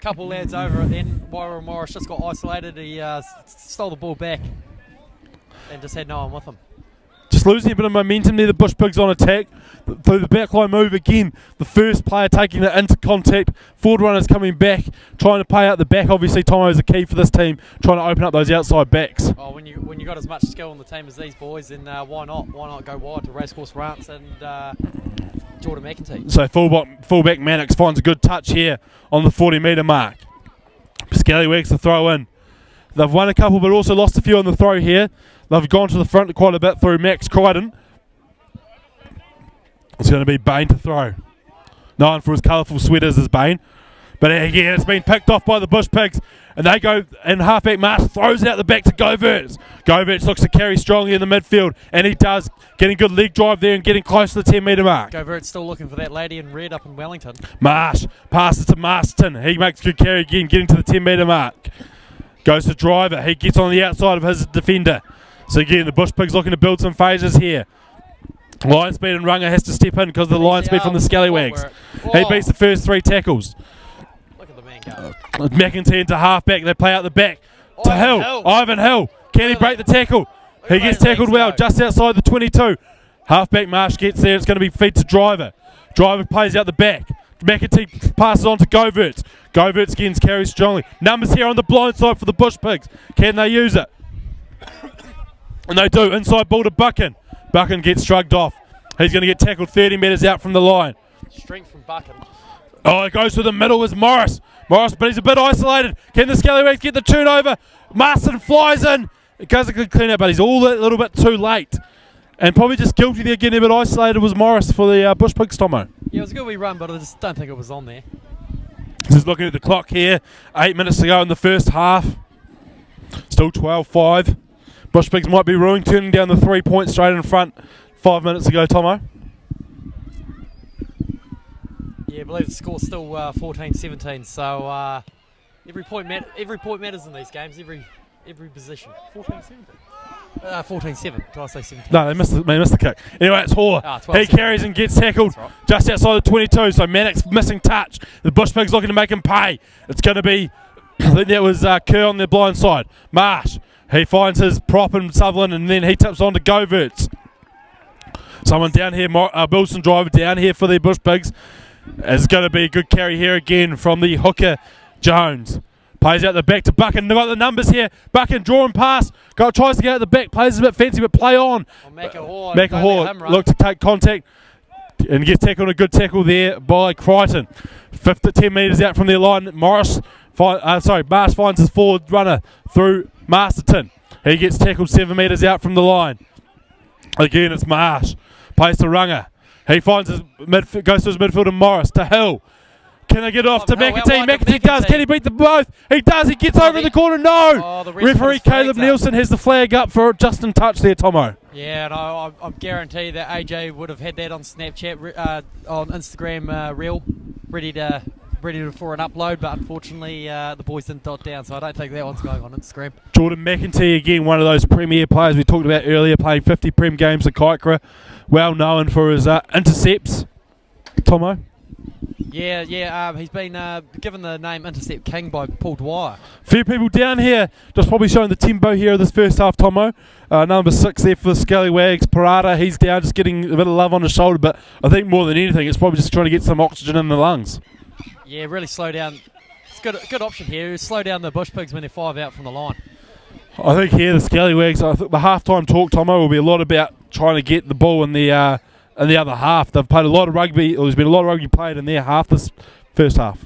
Couple lads over it, then Wyra Morris just got isolated. He stole the ball back and just had no one with him. Just losing a bit of momentum there, the Bush Pigs on attack. Through the backline move again, the first player taking it into contact. Forward runners coming back, trying to play out the back. Obviously, Tomo is a key for this team, trying to open up those outside backs. Oh, when you got as much skill on the team as these boys, then why not? Why not go wide to Racecourse Rance and Jordan McEntee? So fullback Mannix finds a good touch here on the 40-metre mark. Scallywags to throw in. They've won a couple, but also lost a few on the throw here. They've gone to the front quite a bit through Max Crichton. It's going to be Bain to throw. Known for his colourful sweaters as Bain. But again, it's been picked off by the Bush Pigs. And they go, and halfback Marsh throws it out the back to Goverts. Goverts looks to carry strongly in the midfield. And he does, getting good leg drive there and getting close to the 10-metre mark. Goverts still looking for that lady in red up in Wellington. Marsh passes to Marston. He makes good carry again, getting to the 10-metre mark. Goes to Driver. He gets on the outside of his defender. So again, the Bush Pigs looking to build some phases here. Line speed and Runga has to step in because of the line speed from the Scallywags. He beats the first 3 tackles. Look at the man go. McEntee into halfback. They play out the back to Hill. Ivan Hill. Can he break the tackle? He gets tackled well just outside the 22. Halfback Marsh gets there. It's going to be feed to Driver. Driver plays out the back. McEntee passes on to Goverts. Goverts again carries strongly. Numbers here on the blind side for the Bush Pigs. Can they use it? And they do. Inside ball to Buchan. Buchan gets shrugged off. He's going to get tackled 30 metres out from the line. Strength from Buchan. Oh, it goes to the middle with Morris. But he's a bit isolated. Can the Scallywags get the turnover? Marston flies in. It goes a good clean up, but he's all a little bit too late. And probably just guilty there, getting a bit isolated was Morris for the Bush Pigs, Tomo. Yeah, it was a good wee run, but I just don't think it was on there. Just looking at the clock here, 8 minutes to go in the first half. Still 12-5. Bush Pigs might be ruined, turning down the 3 points straight in front 5 minutes ago, Tomo. Yeah, I believe the score's still 14-17. So every point matters in these games. Every position. 14-17. 14-7. Did I say 17? No, they missed the kick. Anyway, it's Hoare. He carries and gets tackled just outside the 22. So Mannix missing touch. The Bush Pigs looking to make him pay. It's going to be, I think that was Kerr on the blind side. Marsh. He finds his prop in Sutherland, and then he tips on to Goverts. Someone down here, Wilson driver down here for the Bush Pigs. It's going to be a good carry here again from the hooker, Jones. Plays out the back to Buchan. They've got the numbers here. Buchan drawing pass. Tries to get out the back. Plays a bit fancy, but play on. Macahore look to take contact and gets tackled. A good tackle there by Crichton. 10 metres out from their line. Marsh finds his forward runner through Masterton. He gets tackled 7 metres out from the line. Again, it's Marsh. Plays to Runga. He finds goes to his midfielder Morris to Hill. Can they get off to McAtee? McAtee does. Can he beat them both? He does. He gets over in the corner. No. Referee Caleb Nielsen has the flag up for just in touch there, Tomo. Yeah, and I guarantee that AJ would have had that on Snapchat, on Instagram reel, ready for an upload, but unfortunately the boys didn't dot down, so I don't think that one's going on Instagram. Jordan McEntee, again, one of those premier players we talked about earlier, playing 50 Prem games at Kaikra, well known for his intercepts. Tomo? Yeah, he's been given the name Intercept King by Paul Dwyer. Few people down here, just probably showing the tempo here of this first half, Tomo. Number 6 there for the Scallywags, Parada, he's down, just getting a bit of love on his shoulder, but I think more than anything, it's probably just trying to get some oxygen in the lungs. Yeah, really slow down. It's good option here. Slow down the Bush Pigs when they're 5 out from the line. I think here the Scallywags, I think the halftime talk, Tomo, will be a lot about trying to get the ball in the other half. They've played a lot of rugby, or there's been a lot of rugby played in their half this first half.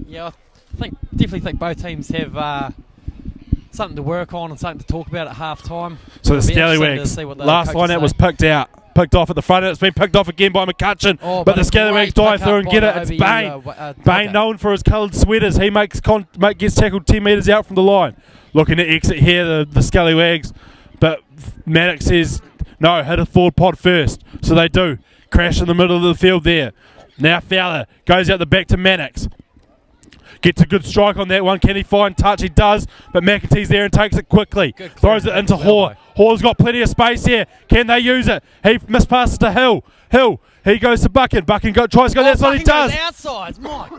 Yeah, I definitely think both teams have something to work on and something to talk about at half time. So the Scallywags, last line out was picked off at the front. It's been picked off again by McCutcheon, but the Scallywags dive through and get it. It's Bain. Bain, known for his coloured sweaters, he gets tackled 10 metres out from the line. Looking to exit here, the Scallywags, but Maddox says, no, hit a forward pod first. So they do. Crash in the middle of the field there. Now Fowler goes out the back to Mannix. Gets a good strike on that one. Can he find touch? He does, but McAtee's there and takes it quickly. Throws it into Hoare. Hoare's got plenty of space here. Can they use it? He mispasses to Hill. He goes to Buchan. Buchan tries to go that side. He does. Outside. Mike,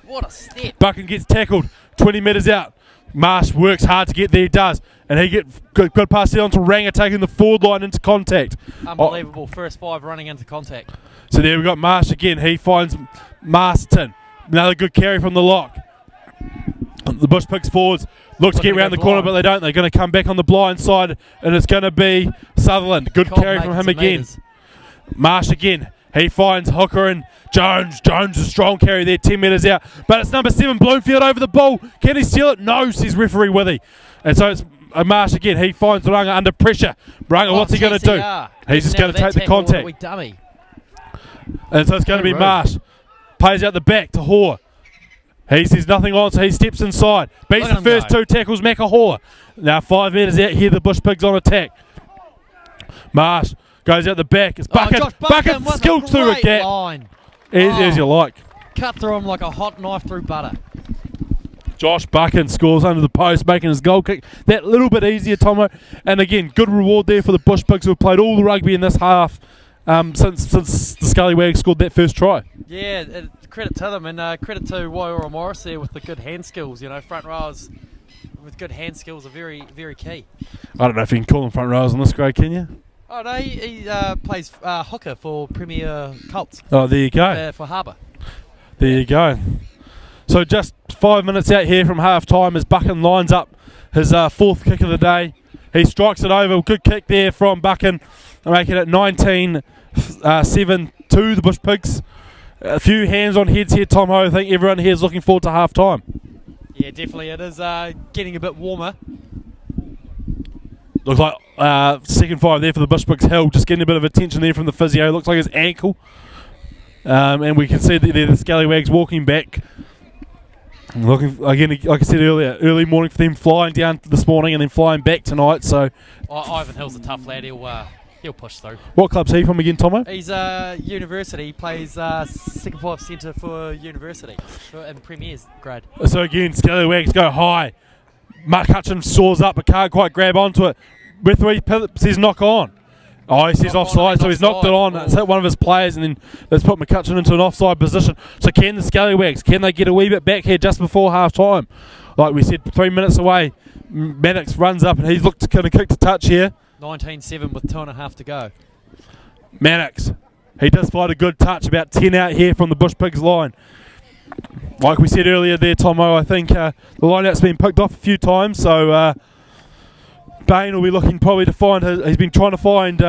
what a step. Buchan gets tackled 20 metres out. Marsh works hard to get there. He does. And he gets good pass there onto Ranga, taking the forward line into contact. Unbelievable. First 5 running into contact. So there we've got Marsh again. He finds Masterton. Another good carry from the lock. The Bush Pigs forwards look to get around the corner, but they don't. They're going to come back on the blind side, and it's going to be Sutherland. Good carry from him again. Marsh again. He finds Hooker and Jones. Jones a strong carry there, 10 metres out. But it's number 7, Bloomfield over the ball. Can he steal it? No, says referee Withy. And so it's Marsh again. He finds Runga under pressure. Runga, what's he going to do? He's just going to take the contact. And so it's going to be Marsh. Plays out the back to Hoare. He says nothing on, so he steps inside. Beats the first 2 tackles, Macahore. Now 5 metres out here, the Bush Pigs on attack. Marsh goes out the back. It's Buchan. Buchan skilled through a gap. As you like. Cut through him like a hot knife through butter. Josh Buchan scores under the post, making his goal kick that little bit easier, Tomo. And again, good reward there for the Bush Pigs who have played all the rugby in this half since the Scallywags scored that first try. Yeah, credit to them, and credit to Waiora Morris there with the good hand skills. You know, front rowers with good hand skills are very, very key. I don't know if you can call them front rowers in this grade, can you? Oh no, he plays hooker for Premier Colts. Oh, there you go. For Harbour. There you go. So just 5 minutes out here from half time as Buchan lines up his 4th kick of the day. He strikes it over. Good kick there from Buchan, making it 19-7 to the Bush Pigs. A few hands on heads here, Tom Ho. I think everyone here is looking forward to half time. Yeah, definitely. It is getting a bit warmer. Looks like second five there for the Bushbrook's Hill, just getting a bit of attention there from the physio. Looks like his ankle. And we can see that the Scallywags walking back. Looking again, like I said earlier, early morning for them, flying down this morning and then flying back tonight. So Ivan Hill's a tough lad. He'll push through. what club's he from again, Tomo? He's University. He plays second five centre for University in Premier's grade. So again, Scallywags go high. Mark Hutchin soars up but can't quite grab onto it. Referee says knock on. Oh, he says offside, so he's knocked it on. It's hit one of his players, and then that's put McCutcheon into an offside position. So can the Scallywags, can they get a wee bit back here just before half time? Like we said, 3 minutes away, Maddox runs up and he's looked kind of kick to touch here. 19-7 with 2.5 to go. Maddox, he does find a good touch, about 10 out here from the Bush Pigs line. Like we said earlier there, Tomo, I think the line-out's been picked off a few times, so Bain will be looking probably to find, he's been trying to find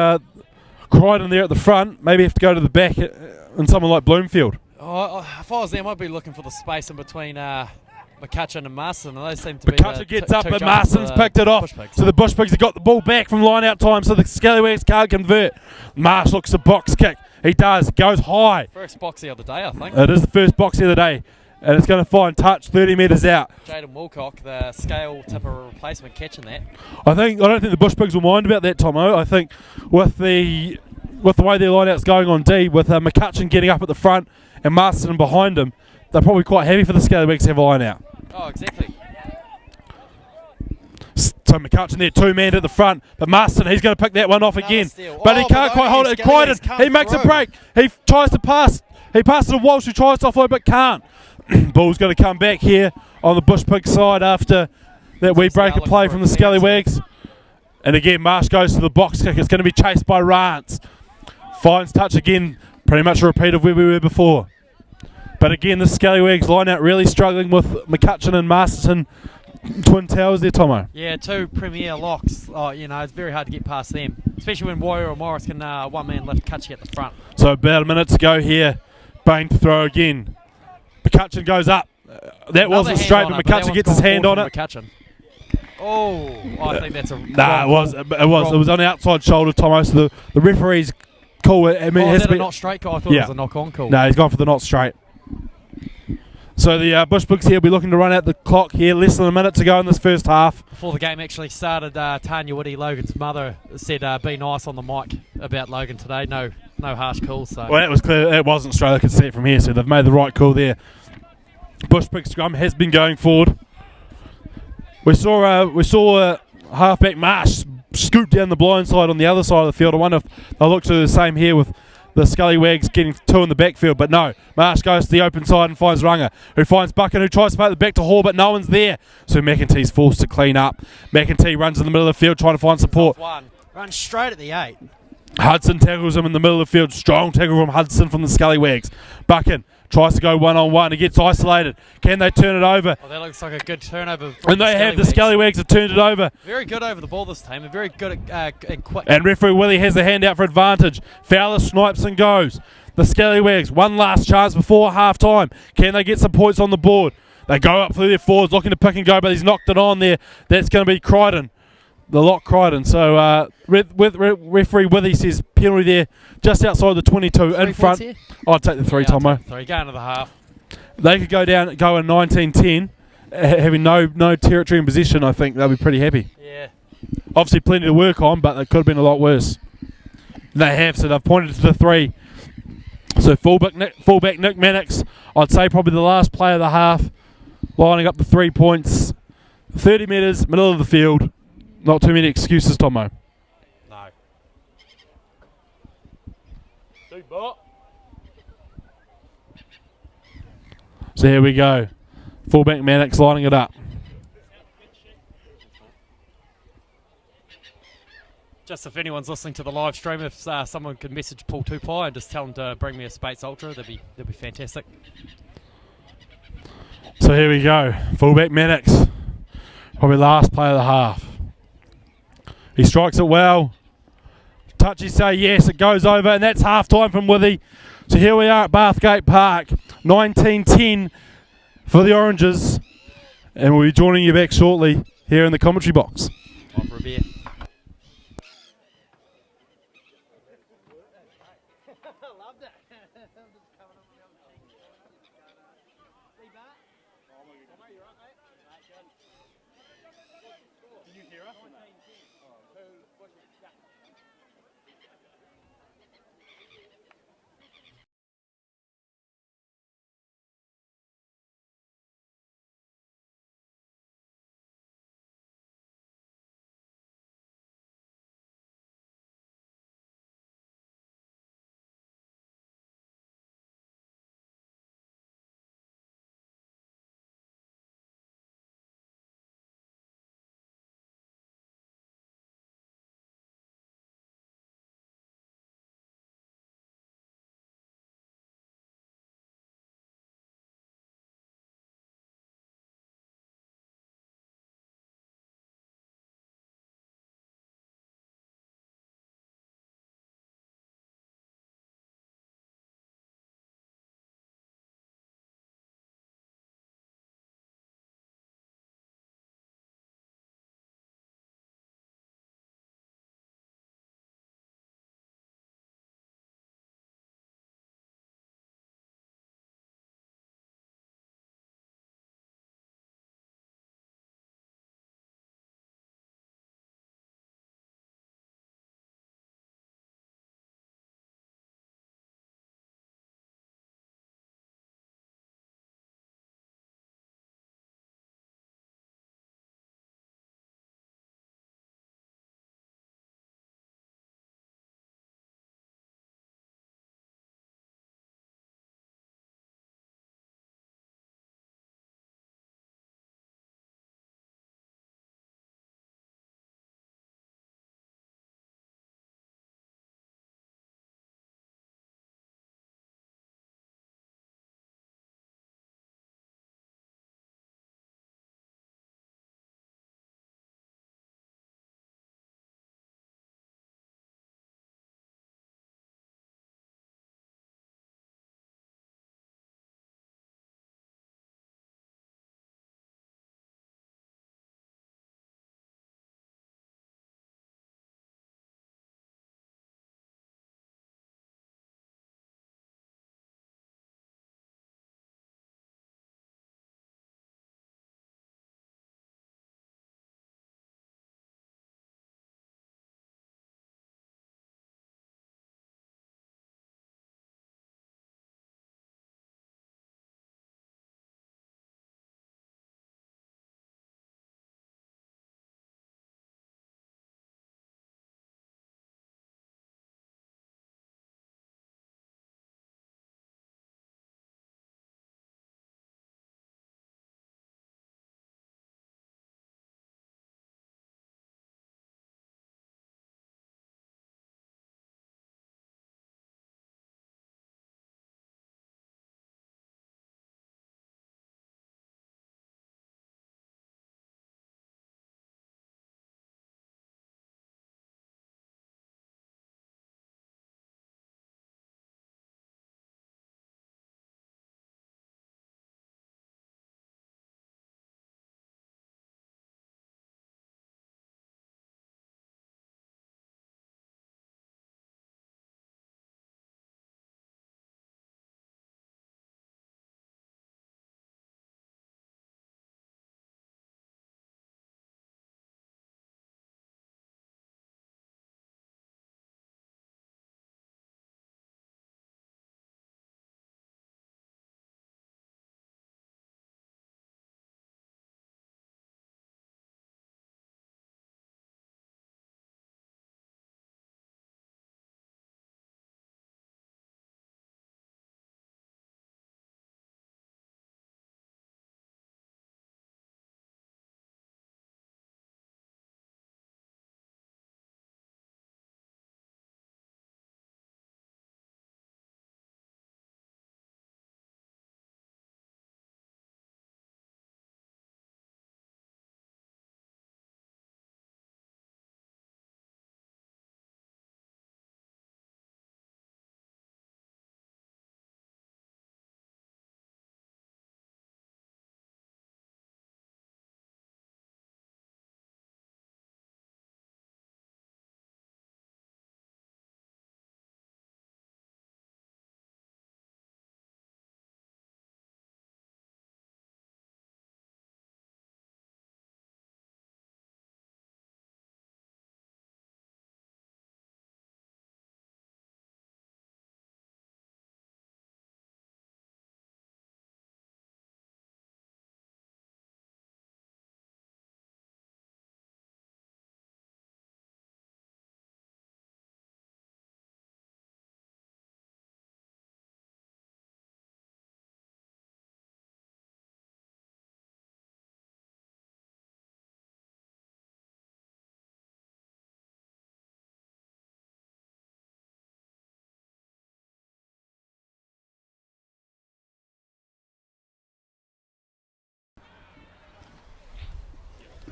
Crichton there at the front, maybe have to go to the back and someone like Bloomfield. Oh, if I was them, I'd be looking for the space in between McCutcheon and Marston, and those seem to be McCutcheon gets up, but Marston's picked it off. So the Bush Pigs have got the ball back from line-out time, so the Scallywags can't convert. Marsh looks a box kick. He does, goes high. First boxy of the day, I think. It is the first boxy of the day, and it's going to find touch 30 metres out. Jaden Wilcock, the scale tipper replacement, catching that. I don't think the Bush Pigs will mind about that, Tomo. I think with the way their line-out's going on D, with McCutcheon getting up at the front and Marston behind him, they're probably quite happy for the Scallywags to have a line-out. Oh, exactly. So McCutcheon there, two-man at the front, but Marston, he's going to pick that one off again. But he can't quite hold it. Crichton, he makes a break. He tries to pass. He passes to Walsh, who tries to offload but can't. Ball's going to come back here on the Bush Pig side after that wee break of play from the Scallywags. And again, Marsh goes to the box kick. It's going to be chased by Rance. Finds touch again, pretty much a repeat of where we were before. But again, the Scallywags line out really struggling with McCutcheon and Masterton, twin towers there, Tomo. Yeah, two premier locks. Oh, it's very hard to get past them, especially when Warrior or Morris can one-man lift Cutchy at the front. So about a minute to go here. Bain to throw again. McCutcheon goes up. That wasn't straight, but McCutcheon gets his hand on it. McCutcheon. Oh, I think that's a it was on the outside shoulder, Tomo. So the referee's call. I mean, is that a not straight call? I thought it was a knock-on call. No, he's gone for the not straight. So the Bush Pigs here will be looking to run out the clock here. Less than a minute to go in this first half. Before the game actually started, Tanya Woody, Logan's mother, said be nice on the mic about Logan today. No harsh calls. So. Well, that was clear. It wasn't straight. I could see it from here. So they've made the right call there. Bush Pigs scrum has been going forward. We saw halfback Marsh scoop down the blind side on the other side of the field. I wonder if they'll look to do the same here with the Scallywags getting two in the backfield, but no. Marsh goes to the open side and finds Runga, who finds Buchan, who tries to play the back to Hall, but no one's there. So McEntee's forced to clean up. McEntee runs in the middle of the field trying to find support. Runs straight at the 8. Hudson tackles him in the middle of the field. Strong tackle from Hudson from the Scallywags. Buchan tries to go one-on-one. He gets isolated. Can they turn it over? Oh, that looks like a good turnover. And they have. The Scallywags have turned it over. Very good over the ball this time, and very good and quick. And referee Willie has the hand out for advantage. Fowler snipes and goes. The Scallywags, one last chance before half-time. Can they get some points on the board? They go up through their forwards, looking to pick and go, but he's knocked it on there. That's going to be Crichton. The lock Crichton. So referee Withy says penalty there just outside the 22 in front. Here? I'll take the 3, Tomo. 3 going to the half. They could go in 19-10, having no territory in possession. I think they'll be pretty happy. Yeah. Obviously plenty to work on, but it could have been a lot worse. They have, so they've pointed to the 3. So fullback Nick Mannix, I'd say probably the last play of the half, lining up the 3 points. 30 metres, middle of the field. Not too many excuses, Tomo. No. So here we go. Fullback Mannix lining it up. Just if anyone's listening to the live stream, if someone could message Paul Tupai and just tell him to bring me a Spates Ultra, that'd be fantastic. So here we go. Fullback Mannix. Probably last play of the half. He strikes it well. Touchy say yes, it goes over, and that's half-time from Withy. So here we are at Bathgate Park, 19-10 for the Oranges. And we'll be joining you back shortly here in the commentary box. On for a beer. Can you hear us?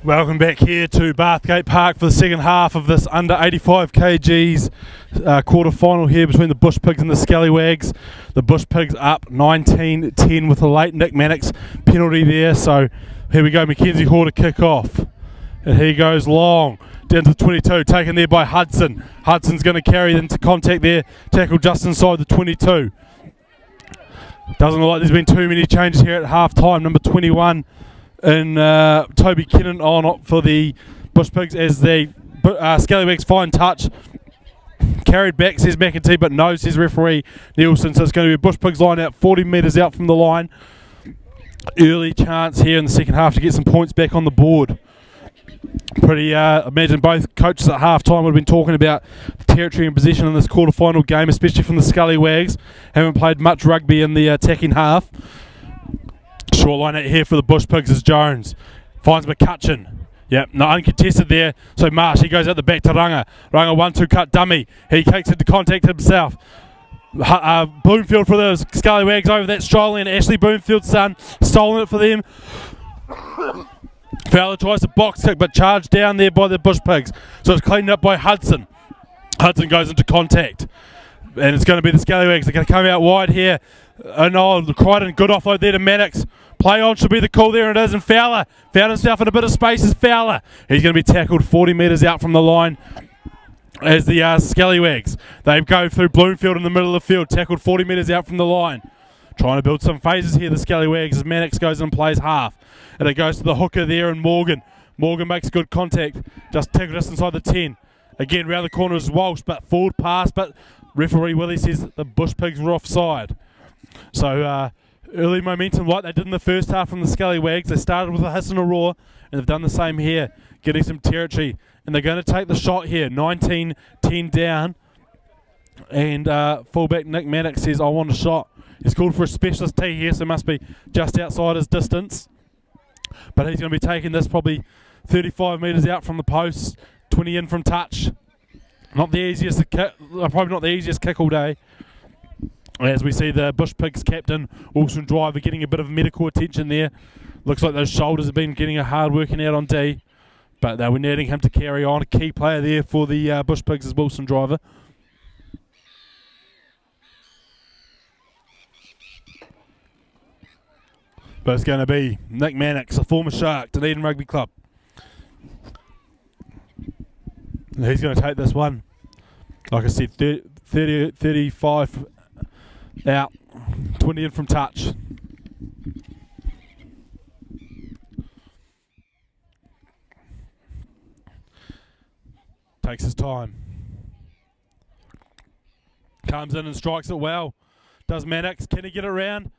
Welcome back here to Bathgate Park for the second half of this under 85 kgs quarter final here between the Bush Pigs and the Scallywags. The Bush Pigs up 19-10 with a late Nick Mannix penalty there. So here we go, Mackenzie Hall to kick off. And he goes long down to the 22, taken there by Hudson. Hudson's going to carry into contact there, tackle just inside the 22. Doesn't look like there's been too many changes here at half time. Number 21 and Toby Kennan on for the Bush Pigs as the Scallywags fine touch. Carried back, says McEntee, but no, says referee Nielsen. So it's going to be a Bush Pigs line out 40 metres out from the line. Early chance here in the second half to get some points back on the board. Pretty, imagine both coaches at half time would have been talking about territory and position in this quarter-final game, especially from the Scallywags. Haven't played much rugby in the attacking half. Short line out here for the Bush Pigs is Jones. Finds McCutcheon. Yep, no uncontested there. So Marsh, he goes out the back to Runga. Runga 1-2 cut dummy. He takes it to contact himself. Bloomfield for the Scallywags over that Strolling and Ashley Bloomfield's son. Stolen it for them. Fowler tries to box kick but charged down there by the Bush Pigs. So it's cleaned up by Hudson. Hudson goes into contact. And it's going to be the Scallywags. They're going to come out wide here. Crichton, good offload there to Mannix. Play on should be the call there, it is, and Fowler found himself in a bit of space as Fowler. He's going to be tackled 40 metres out from the line as the Scallywags. They go through Bloomfield in the middle of the field, tackled 40 metres out from the line. Trying to build some phases here, the Scallywags, as Mannix goes and plays half. And it goes to the hooker there and Morgan. Morgan makes good contact, just tackled just inside the 10. Again, round the corner is Walsh, but forward pass, but referee Willie says the Bush Pigs were offside. So early momentum like they did in the first half from the Scallywags. They started with a hiss and a roar, and they've done the same here, getting some territory. And they're going to take the shot here, 19-10 down. And fullback Nick Mannix says, I want a shot. He's called for a specialist tee here, so it must be just outside his distance. But he's going to be taking this probably 35 metres out from the post, 20 in from touch. Not the easiest kick, probably not the easiest kick all day. As we see the Bush Pigs captain, Wilson Driver, getting a bit of medical attention there. Looks like those shoulders have been getting a hard working out on D. But they were needing him to carry on. A key player there for the Bush Pigs is Wilson Driver. But it's going to be Nick Mannix, a former Shark, Dunedin Rugby Club. And he's going to take this one. Like I said, 35 out, 20 in from touch. Takes his time. Comes in and strikes it well. Does Mannix. Can he get it around?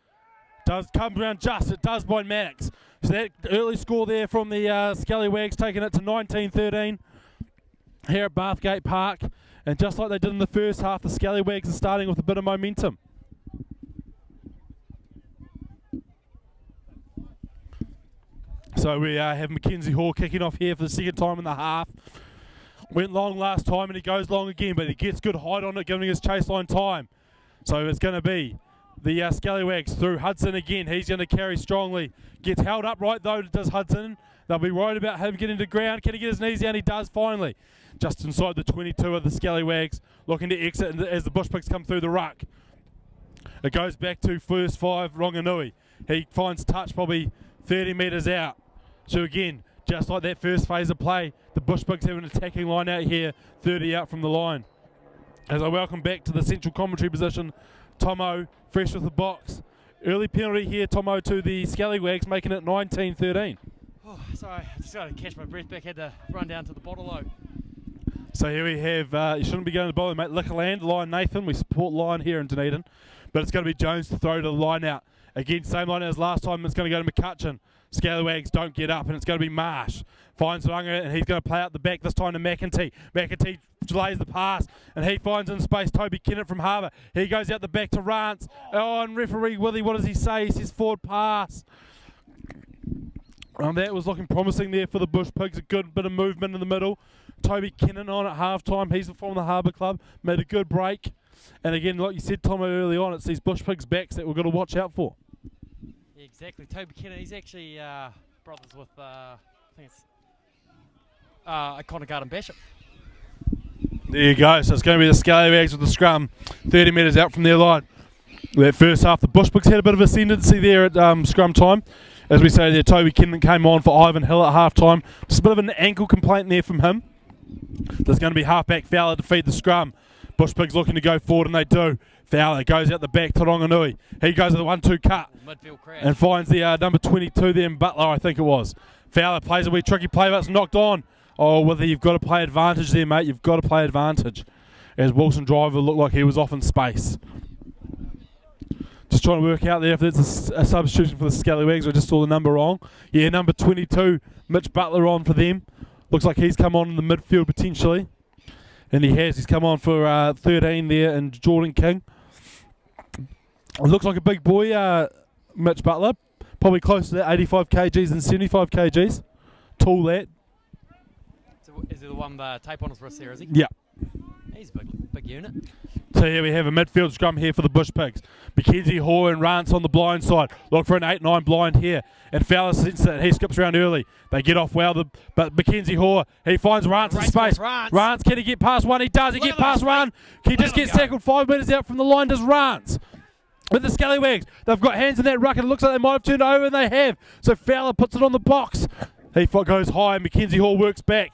Does come around just. It does by Mannix. So that early score there from the Scallywags, taking it to 19-13 here at Bathgate Park. And just like they did in the first half, the Scallywags are starting with a bit of momentum. So we have Mackenzie Hall kicking off here for the second time in the half. Went long last time and he goes long again, but he gets good height on it, giving his chase line time. So it's going to be the Scallywags through Hudson again. He's going to carry strongly. Gets held up right though, does Hudson. They'll be worried about him getting to ground. Can he get his knees down? He does finally. Just inside the 22 of the Scallywags, looking to exit as the Bush Pigs come through the ruck. It goes back to first five, Ronganui. He finds touch probably 30 metres out. So again, just like that first phase of play, the Bush Pigs have an attacking line out here, 30 out from the line. As I welcome back to the central commentary position, Tomo, fresh with the box. Early penalty here, Tomo, to the Scallywags, making it 19-13. Oh, sorry, I just got to catch my breath back. Had to run down to the bottle low. So here we have, you shouldn't be going to the bowling, mate. Liquorland, Line Nathan. We support Line here in Dunedin. But it's going to be Jones to throw to the line out. Again, same line as last time. It's going to go to McCutcheon. Scallywags don't get up, and it's going to be Marsh. Finds Runga, and he's going to play out the back, this time to McEntee. McEntee delays the pass, and he finds in space Toby Kennett from Harbour. He goes out the back to Rance. Oh, and referee Willie, what does he say? He says forward pass. That was looking promising there for the Bush Pigs. A good bit of movement in the middle. Toby Kennan on at half-time. He's from the Harbour Club. Made a good break. And again, like you said, Tomo, early on, it's these Bush Pigs backs that we've got to watch out for. Yeah, exactly. Toby Kennan, he's actually brothers with, I think it's Iconic Garden Bishop. There you go. So it's going to be the Scallywags with the scrum, 30 metres out from their line. That first half, the Bushbucks had a bit of ascendancy there at scrum time. As we say there, Toby Kinnan came on for Ivan Hill at half time. Just a bit of an ankle complaint there from him. There's going to be halfback Fowler to feed the scrum. Bushbucks looking to go forward, and they do. Fowler goes out the back to Ronganui. He goes to the 1-2 cut Midfield crash. and finds the number 22 there in Butler, I think it was. Fowler plays a wee tricky play, but it's knocked on. Oh, whether you've got to play advantage there, mate. You've got to play advantage. As Wilson Driver looked like he was off in space. Just trying to work out there if there's a substitution for the Scallywags. I just saw the number wrong. Yeah, number 22, Mitch Butler on for them. Looks like he's come on in the midfield potentially. And he has. He's come on for 13 there, and Jordan King. It looks like a big boy, Mitch Butler. Probably closer to 85 kgs than 75 kgs. Tall that. So is he the one with the tape on his wrist there, is he? Yeah. He's a big unit. So here we have a midfield scrum here for the Bushpigs. Mackenzie Hoare and Rance on the blind side. Look for an 8-9 blind here. And Fowler senses it. He skips around early. They get off well. But Mackenzie Hoare, he finds Rance in space. Rance, can he get past one? He does. He gets past one. He just gets tackled 5 metres out from the line. Does Rance. With the Scallywags, they've got hands in that ruck. It looks like they might have turned over, and they have. So Fowler puts it on the box. He goes high, and Mackenzie Hoare works back.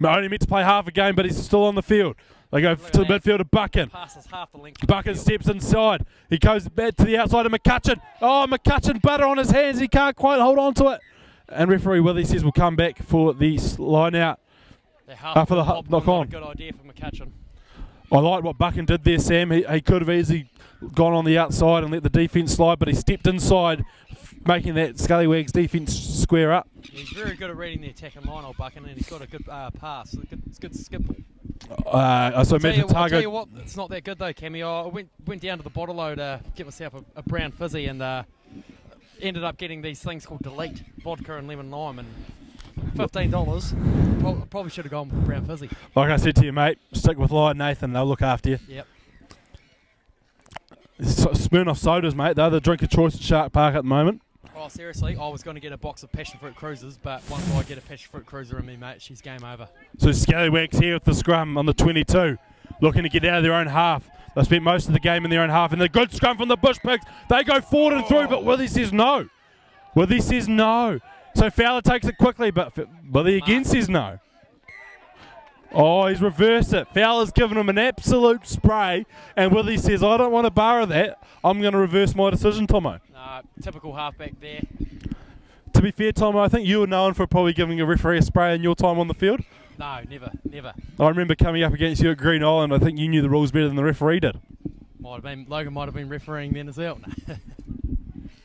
Only meant to play half a game, but he's still on the field. They go to the midfield of Buchan. Passes half the length. Buchan steps inside. He goes back to the outside of McCutcheon. Oh, McCutcheon, butter on his hands. He can't quite hold on to it. And referee Willie says we'll come back for the line out. For the knock on. Good idea for McCutcheon. I like what Buchan did there, Sam. He could have easily gone on the outside and let the defence slide, but he stepped inside, making that Scallywags defence square up. He's very good at reading the attacking line, old Buchan, and he's got a good pass. It's good skip. I'll tell you what, it's not that good though, Cammy. I went down to the bottle to get myself a brown fizzy, and ended up getting these things called Delete vodka and lemon lime, and $15. Probably should have gone with brown fizzy. Like I said to you, mate, stick with Lion Nathan. They'll look after you. Yep. Smirnoff sodas, mate. They're the drink of choice at Shark Park at the moment. Oh, seriously, I was going to get a box of passion fruit cruisers, but once I get a passion fruit cruiser in me, mate, she's game over. So Scallywags here with the scrum on the 22, looking to get out of their own half. They spent most of the game in their own half, and the good scrum from the Bushpigs. They go forward and through, but Withy says no. Withy says no. So Fowler takes it quickly, but Withy again says no. Oh, he's reversed it. Fowler's given him an absolute spray, and Withy says, I don't want to borrow that. I'm going to reverse my decision, Tomo. Typical halfback there. To be fair, Tomo, I think you were known for probably giving a referee a spray in your time on the field. No, never. I remember coming up against you at Green Island. I think you knew the rules better than the referee did. Logan might have been refereeing then as well.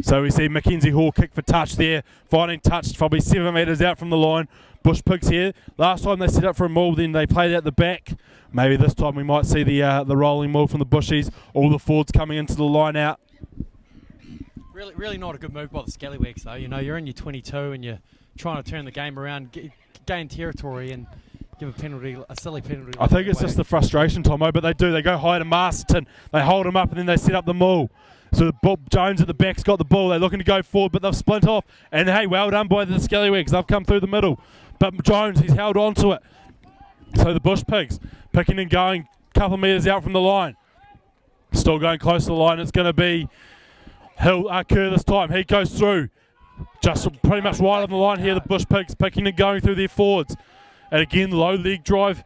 So we see Mackenzie Hall kick for touch there, finding touch probably 7 metres out from the line. Bushpigs here. Last time they set up for a maul, then they played out the back. Maybe this time we might see the rolling maul from the Bushies. All the forwards coming into the line out. Really not a good move by the Scallywags though. You know, you're in your 22 and you're trying to turn the game around, gain territory and give a silly penalty. I think it's just the frustration, Tomo, but they do. They go high to Masterton. They hold him up and then they set up the maul. So Jones at the back's got the ball. They're looking to go forward, but they've splint off. And hey, well done by the Scallywags. They've come through the middle. But Jones, he's held on to it. So the Bushpigs picking and going a couple of metres out from the line. Still going close to the line. It's going to be Kerr this time. He goes through. Just pretty much right on the line here. The Bushpigs picking and going through their forwards. And again, low leg drive.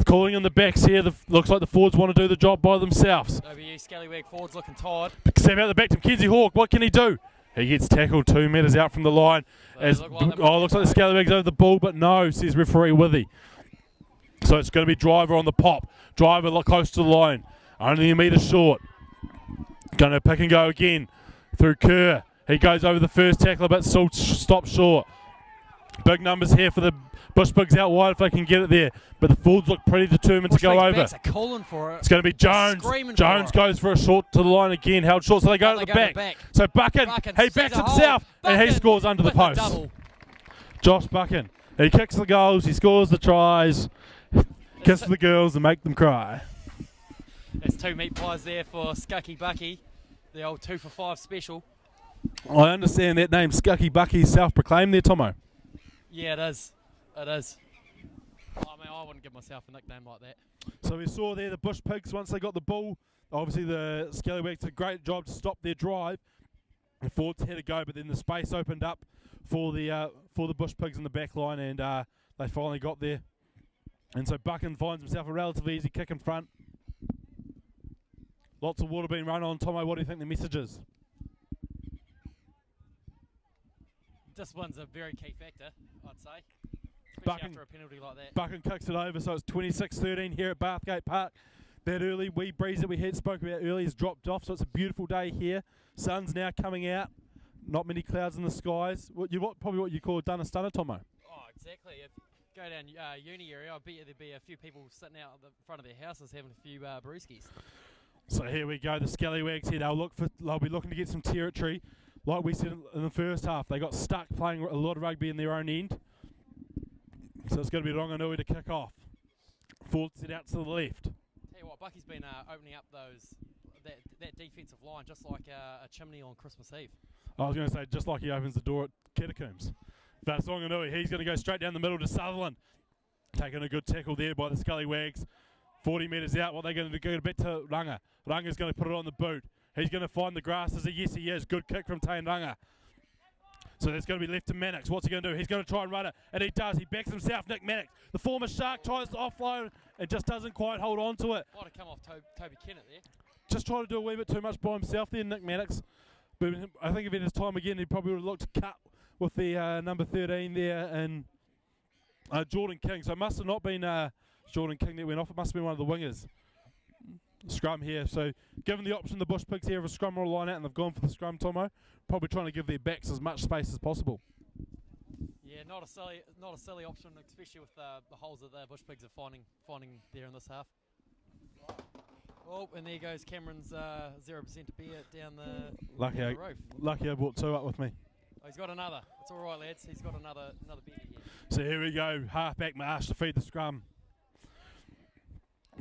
Calling in the backs here. Looks like the forwards want to do the job by themselves. Over here, Scallywag forwards looking tired. Step out the back to Mackenzie Hawke. What can he do? He gets tackled 2 metres out from the line. Looks like the Scallywags over the ball, but no, says referee Withy. So it's going to be Driver on the pop. Driver close to the line. Only a metre short. Going to pick and go again through Kerr. He goes over the first tackler, but still stops short. Big numbers here for the Bushpigs out wide if they can get it there. But the forwards look pretty determined to go over. Are calling for it. It's going to be Jones. Jones goes for a short to the line again, held short, so they go to the back. So Buchan, he backs himself, and he scores under the post. Josh Buchan, he kicks the goals, he scores the tries, kisses the girls and make them cry. There's 2 meat pies there for Scucky Bucky, the old 2 for 5 special. I understand that name, Scucky Bucky, self-proclaimed there, Tomo. Yeah, it is. It is. I mean, I wouldn't give myself a nickname like that. So we saw there the Bush Pigs, once they got the ball, obviously the Scallywags did a great job to stop their drive. The forwards had to go, but then the space opened up for the Bush Pigs in the back line, and they finally got there. And so Buchan finds himself a relatively easy kick in front. Lots of water being run on. Tomo, what do you think the message is? Discipline's a very key factor, I'd say. Especially Buchan, after a penalty like that. Buchan kicks it over, so it's 26-13 here at Bathgate Park. That early wee breeze that we had spoke about earlier has dropped off, so it's a beautiful day here. Sun's now coming out. Not many clouds in the skies. Probably what you call a dunner stunner, Tomo. Oh, exactly. If you go down uni area, I bet you there'd be a few people sitting out at the front of their houses having a few brewskis. So here we go, the Scallywags here. They'll be looking to get some territory. Like we said in the first half, they got stuck playing a lot of rugby in their own end. So it's going to be Ronganui to kick off. Forward set out to the left. Tell you what, Bucky's been opening up that defensive line just like a chimney on Christmas Eve. I was going to say, just like he opens the door at Catacombs. But it's Ronganui. He's going to go straight down the middle to Sutherland. Taking a good tackle there by the Scallywags. 40 metres out, what they're going to do, go back to Runga. Runga's going to put it on the boot. He's going to find the grasses. Yes, he is. Good kick from Tane Runga. So that's going to be left to Mannix. What's he going to do? He's going to try and run it, and he does. He backs himself, Nick Mannix. The former Shark tries to offload and just doesn't quite hold on to it. Might have come off Toby Kennett there. Just trying to do a wee bit too much by himself there, Nick Mannix. But I think if it is time again, he probably would have looked to cut with the number 13 there and Jordan King. So it must have not been Jordan King that went off. It must have been one of the wingers. Scrum here. So given the option, the Bush Pigs here have a scrum or a line out, and they've gone for the scrum, Tomo. Probably trying to give their backs as much space as possible. Yeah, not a silly option, especially with the holes that the Bush Pigs are finding there in this half. Oh, and there goes Cameron's 0% beer down the roof. Lucky I brought two up with me. Oh, he's got another. It's all right, lads. He's got another beer here. So here we go. Half-back Marsh to feed the scrum.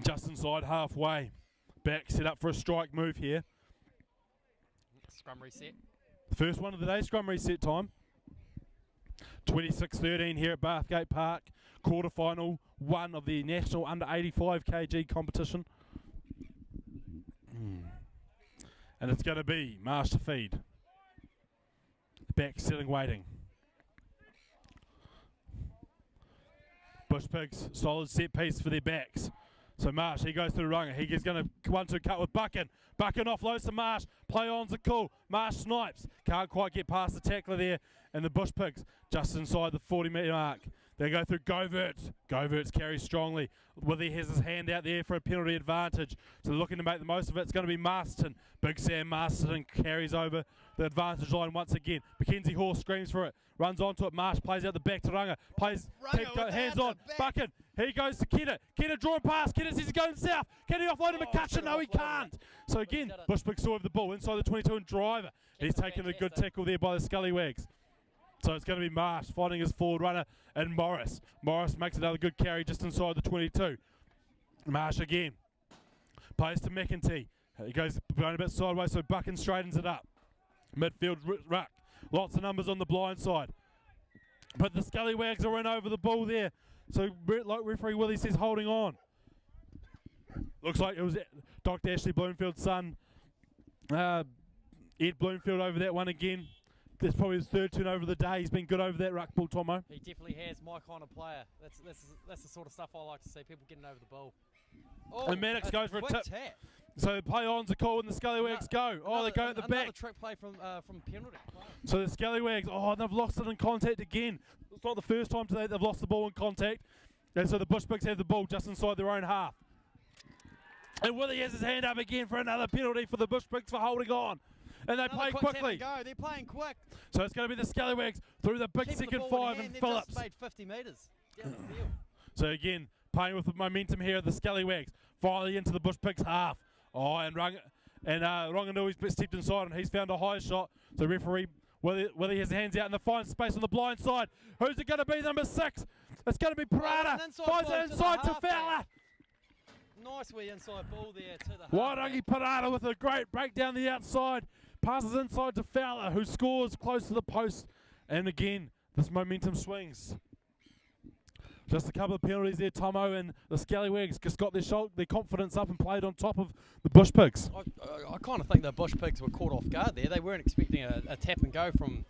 Just inside halfway. Back set up for a strike move here. Scrum reset. First one of the day, scrum reset time. 26-13 here at Bathgate Park. Quarterfinal one of the National Under 85kg competition. And it's going to be Marsh to feed. Back sitting waiting. Bush Pigs, solid set piece for their backs. So Marsh, he goes to the Runga. He's going to 1-2 cut with Buchan. Buchan offloads to Marsh. Play on's a cool. Marsh snipes. Can't quite get past the tackler there. And the Bush Pigs just inside the 40-metre mark. They go through Govertz. Govertz carries strongly. Withy has his hand out there for a penalty advantage. So they're looking to make the most of it. It's going to be Masterton. Big Sam Masterton carries over the advantage line once again. Mackenzie Hall screams for it. Runs onto it. Marsh plays out the back to Runga. Plays, hands on. Buchan. He goes to Kennett. Kennett drawing past. Kennett says he's going south. Can he offload to McCutcheon? No, he can't. So again, Bush Pigs saw the ball inside the 22 and driver. He's taken a good tackle there by the Scallywags. So it's going to be Marsh finding his forward runner and Morris. Morris makes another good carry just inside the 22. Marsh again. Plays to McEntee. He goes going a bit sideways, so Buchan straightens it up. Midfield ruck. Lots of numbers on the blind side. But the Scallywags are in over the ball there. So like referee Willie says, holding on. Looks like it was Dr. Ashley Bloomfield's son, Ed Bloomfield, over that one again. That's probably his third turnover of the day. He's been good over that ruck ball, Tomo. He definitely has. My kind of player. That's the sort of stuff I like to see, people getting over the ball. Oh, and Mannix goes for a tip. Tap. So play on's a call and the Scallywags go. Oh, they go at the back. Another trick play from penalty. So the Scallywags, they've lost it in contact again. It's not the first time today they've lost the ball in contact. And so the Bush Pigs have the ball just inside their own half. And Willie has his hand up again for another penalty for the Bush Pigs for holding on. And they play quickly. They're playing quick. So it's going to be the Scallywags through the big second five and Phillips. They've just made 50 metres down the field. So again, playing with the momentum here of the Scallywags. Finally into the Bush Pigs half. Oh, and Ronganui's stepped inside and he's found a high shot. So referee Willie has his hands out in the fine space on the blind side. Who's it going to be? Number 6. It's going to be Parada. Finds it inside to Fowler. Nice wee inside ball there to the half. Wairangi Parada with a great break down the outside. Passes inside to Fowler, who scores close to the post. And again, this momentum swings. Just a couple of penalties there, Tomo, and the Scallywags just got their confidence up and played on top of the Bush Pigs. I kind of think the Bush Pigs were caught off guard there. They weren't expecting a tap and go from,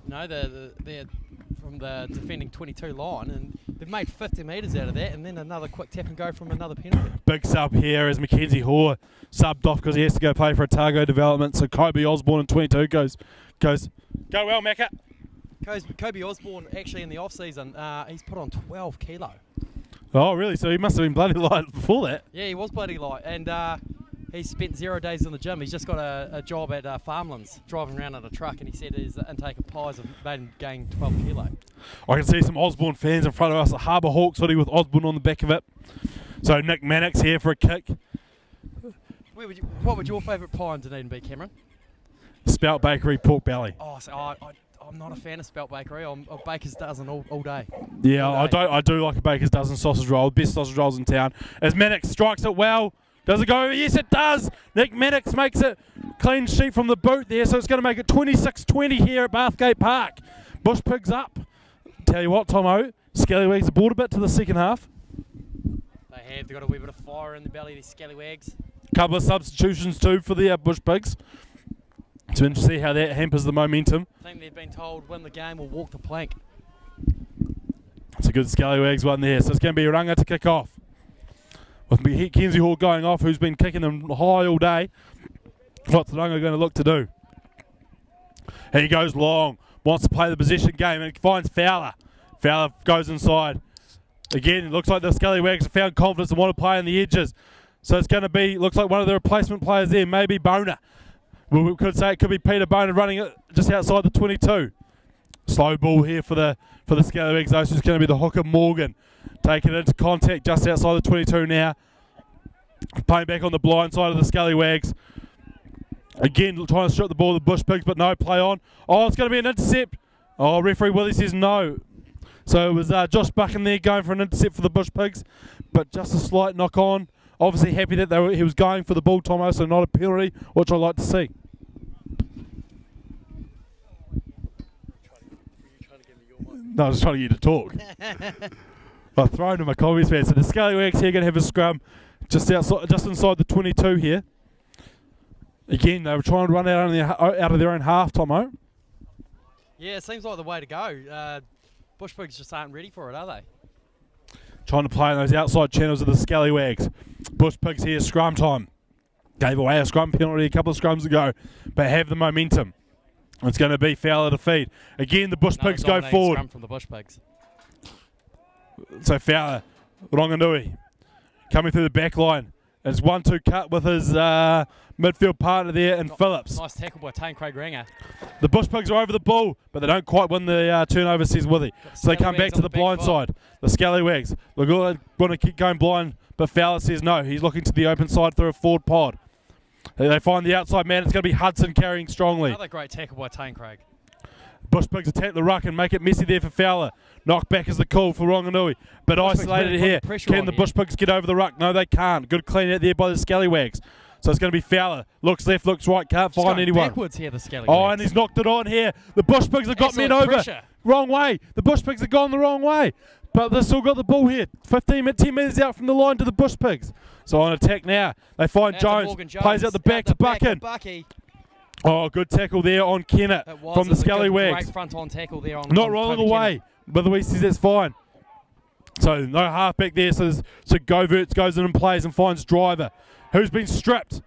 from the defending 22 line, and they've made 50 metres out of that, and then another quick tap and go from another penalty. Big sub here as Mackenzie Hoare subbed off because he has to go play for Otago Development. So Kobe Osborne in 22 goes. Go well, Macca. Kobe Osborne actually in the off season, he's put on 12 kilo. Oh, really? So he must have been bloody light before that. Yeah, he was bloody light, and he's spent 0 days in the gym. He's just got a job at Farmlands, driving around in a truck, and he said his intake of pies have made him gain 12 kilo. I can see some Osborne fans in front of us. The Harbour Hawks hoodie with Osborne on the back of it. So Nick Mannix here for a kick. What would your favourite pie in Dunedin be, Cameron? Spout Bakery pork belly. Oh, so I'm not a fan of Spout Bakery. I'm a Baker's Dozen all day. Yeah, all day. I do like a Baker's Dozen sausage roll. Best sausage rolls in town. As Mannix strikes it well. Does it go over? Yes, it does. Nick Mannix makes it clean sheet from the boot there, so it's going to make it 26-20 here at Bathgate Park. Bush Pigs up. Tell you what, Tomo, Scallywags have brought a bit to the second half. They have. They've got a wee bit of fire in the belly, these Scallywags. Couple of substitutions too for the Bush Pigs. It's interesting to see how that hampers the momentum. I think they've been told win the game or walk the plank. It's a good Scallywags one there, so it's going to be Runga to kick off. With Mackenzie Hall going off, who's been kicking them high all day. What's Runga going to look to do? He goes long, wants to play the position game, and finds Fowler. Fowler goes inside. Again, it looks like the Scallywags have found confidence and want to play on the edges. So it's going to be, looks like one of the replacement players there, maybe Boner. We could say it could be Peter Boner running it just outside the 22. Slow ball here for the Scallywags, though, so it's going to be the hooker Morgan. Taking it into contact just outside the 22 now. Playing back on the blind side of the Scallywags. Again, trying to strip the ball to the Bush Pigs, but no, play on. Oh, it's going to be an intercept. Oh, referee Willie says no. So it was Josh Buchan there going for an intercept for the Bush Pigs, but just a slight knock on. Obviously happy that he was going for the ball, Tomo, so not a penalty, which I like to see. No, I was trying to get you to talk. I've thrown to my comments, man. So the Scallywags here going to have a scrum just inside the 22 here. Again, they were trying to run out of their own half, Tomo. Yeah, it seems like the way to go. Bush Pigs just aren't ready for it, are they? Trying to play in those outside channels of the Scallywags. Bush Pigs here, scrum time. Gave away a scrum penalty a couple of scrums ago, but have the momentum. It's going to be Fowler to feed. Again, the Bush Pigs go forward. Scrum from the Bush Pigs. So Fowler, Ronganui, coming through the back line. It's 1-2 cut with his midfield partner there in Phillips. Nice tackle by Tane Craig Ranger. The Bush Pigs are over the ball, but they don't quite win the turnover, says Withy. So they come back to the blind side. The Scallywags, they're going to keep going blind, but Fowler says no. He's looking to the open side through a forward pod. They find the outside man. It's going to be Hudson carrying strongly. Another great tackle by Tane Craig. Bush Pigs attack the ruck and make it messy there for Fowler. Knock back is the call for Ronganui, but isolated here. Can the Bush Pigs get over the ruck? No, they can't. Good clean out there by the Scallywags. So it's going to be Fowler. Looks left, looks right, can't find anyone. Backwards here, the Scallywags. Oh, and he's knocked it on here. The Bush Pigs have got men over. Pressure. Wrong way. The Bush Pigs have gone the wrong way. But they've still got the ball here. 10 metres out from the line to the Bush Pigs. So on attack now. They find Jones. Plays out the back to Buchan. Oh, good tackle there on Kennett from the Scallywags. Great front-on tackle there on. Not rolling away, but the West says that's fine. So no halfback there. So Govertz goes in and plays and finds Driver, who's been stripped.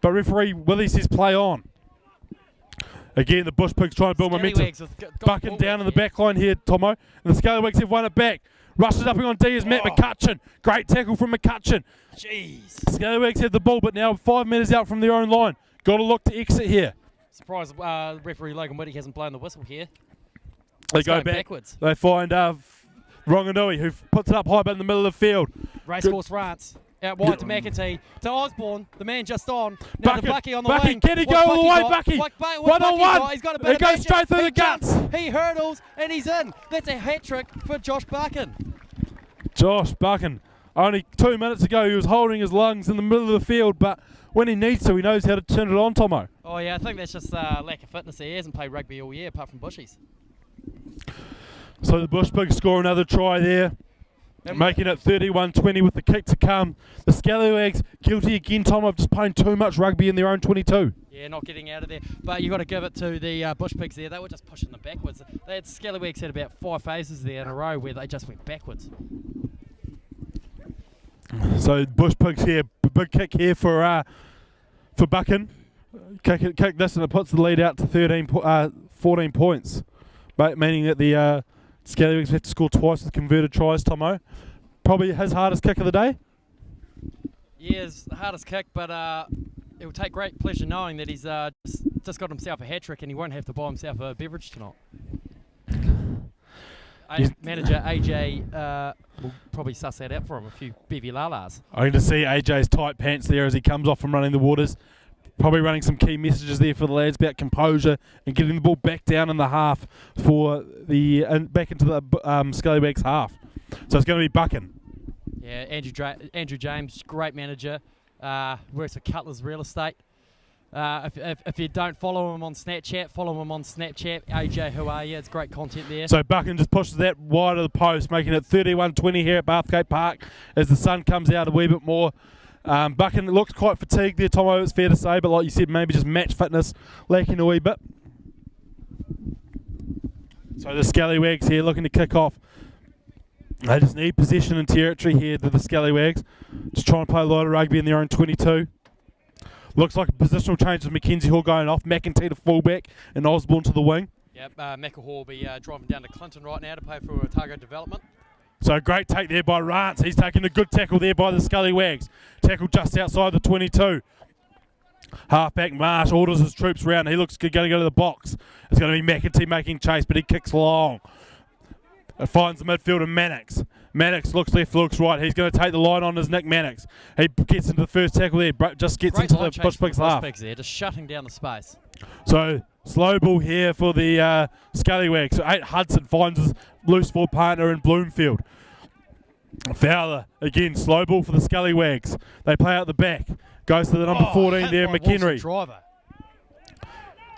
But referee Willie says play on. Again, the Bush Pigs trying to build momentum. Buchan down in the back line here, Tomo. And the Scallywags have won it back. Rushes up on D is Matt McCutcheon. Great tackle from McCutcheon. Jeez. Scallywags have the ball, but now 5 metres out from their own line. Got to look to exit here. Surprised referee Logan Whitty hasn't blown the whistle here. They go backwards. They find Ronganui, who puts it up high but in the middle of the field. Racehorse Rance. Out wide to McEntee. To Osborne, the man just on. Now to Bucky on the wing. Can he go all the way, Bucky? One on one. He's got a bit he goes straight through the guts. He hurdles and he's in. That's a hat trick for Josh Buchan. Josh Buchan. Only 2 minutes ago he was holding his lungs in the middle of the field, but when he needs to, he knows how to turn it on, Tomo. Oh yeah, I think that's just lack of fitness. He hasn't played rugby all year, apart from Bushies. So the Bush Pigs score another try there. Making it 31-20 with the kick to come. The Scallywags guilty again, Tom, of just playing too much rugby in their own 22. Yeah, not getting out of there. But you got to give it to the Bush Pigs there. They were just pushing them backwards. Scallywags had about 5 phases there in a row where they just went backwards. So Bush Pigs here, big kick here for Buchan. Kick this and it puts the lead out to 14 points, meaning that the Scallywags have to score twice with converted tries. Tomo, probably his hardest kick of the day. Yeah, his hardest kick, but it will take great pleasure knowing that he's just got himself a hat trick and he won't have to buy himself a beverage tonight. Manager AJ will probably suss that out for him, a few beefy lalas. I can just see AJ's tight pants there as he comes off from running the waters. Probably running some key messages there for the lads about composure and getting the ball back down in the half for the back into the Scallywags half. So it's going to be Buchan. Yeah, Andrew James, great manager. Works for Cutler's Real Estate. If you don't follow him on Snapchat, follow him on Snapchat. AJ, who are you? It's great content there. So Buchan just pushes that wide of the post, making it 31-20 here at Bathgate Park as the sun comes out a wee bit more. Buchan looks quite fatigued there, Tomo, it's fair to say, but like you said, maybe just match fitness lacking a wee bit. So the Scallywags here looking to kick off. They just need possession and territory here to the Scallywags. Just trying to play a lot of rugby in their own 22. Looks like a positional change with Mackenzie Hall going off, McEntee to fullback and Osborne to the wing. Yep, McEntee will be driving down to Clinton right now to pay for Otago development. So great take there by Rance. He's taking a good tackle there by the Scallywags. Tackle just outside the 22. Halfback Marsh orders his troops round. He looks going to go to the box. It's going to be McEntee making chase, but he kicks long. It finds the midfielder Mannix. Mannix looks left, looks right. He's going to take the line on his Nick Mannix. He gets into the first tackle there, just gets great into the Bush Pigs half. Bush Pigs there, just shutting down the space. So slow ball here for the Scallywags. So 8 Hudson finds his loose ball partner in Bloomfield. Fowler again, slow ball for the Scallywags. They play out the back. Goes to the number 14 there, McHenry.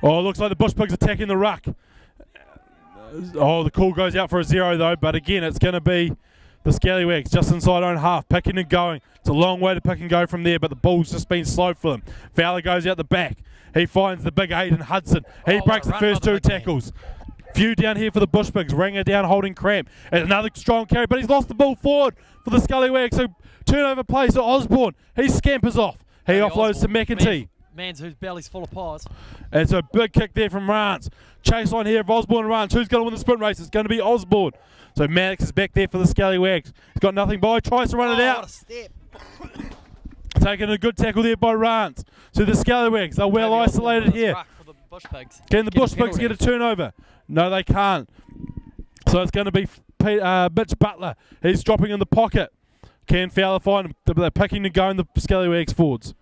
Oh, it looks like the Bush Pigs attacking the ruck. Oh, the call goes out for a 0 though, but again, it's going to be the Scallywags just inside own half, picking and going. It's a long way to pick and go from there, but the ball's just been slow for them. Fowler goes out the back. He finds the big Aiden Hudson. He breaks the first 2 tackles. Few down here for the Bush Pigs. Ringer down holding cramp. And another strong carry, but he's lost the ball forward for the Scallywags. So turnover plays to Osborne. He scampers off. He offloads to McEntee. Man's whose belly's full of pies. And it's a big kick there from Rance. Chase line here of Osborne and Rance. Who's going to win the sprint race? It's going to be Osborne. So Mannix is back there for the Scallywags. He's got nothing by. Tries to run it out. What a step. Taking a good tackle there by Rance. So the Scallywags are well isolated here. For the Bush Pigs. Can the Bush Pigs get a turnover? No, they can't. So it's going to be Mitch Butler. He's dropping in the pocket. Can Fowler find him? They're picking and going the Scallywags forwards.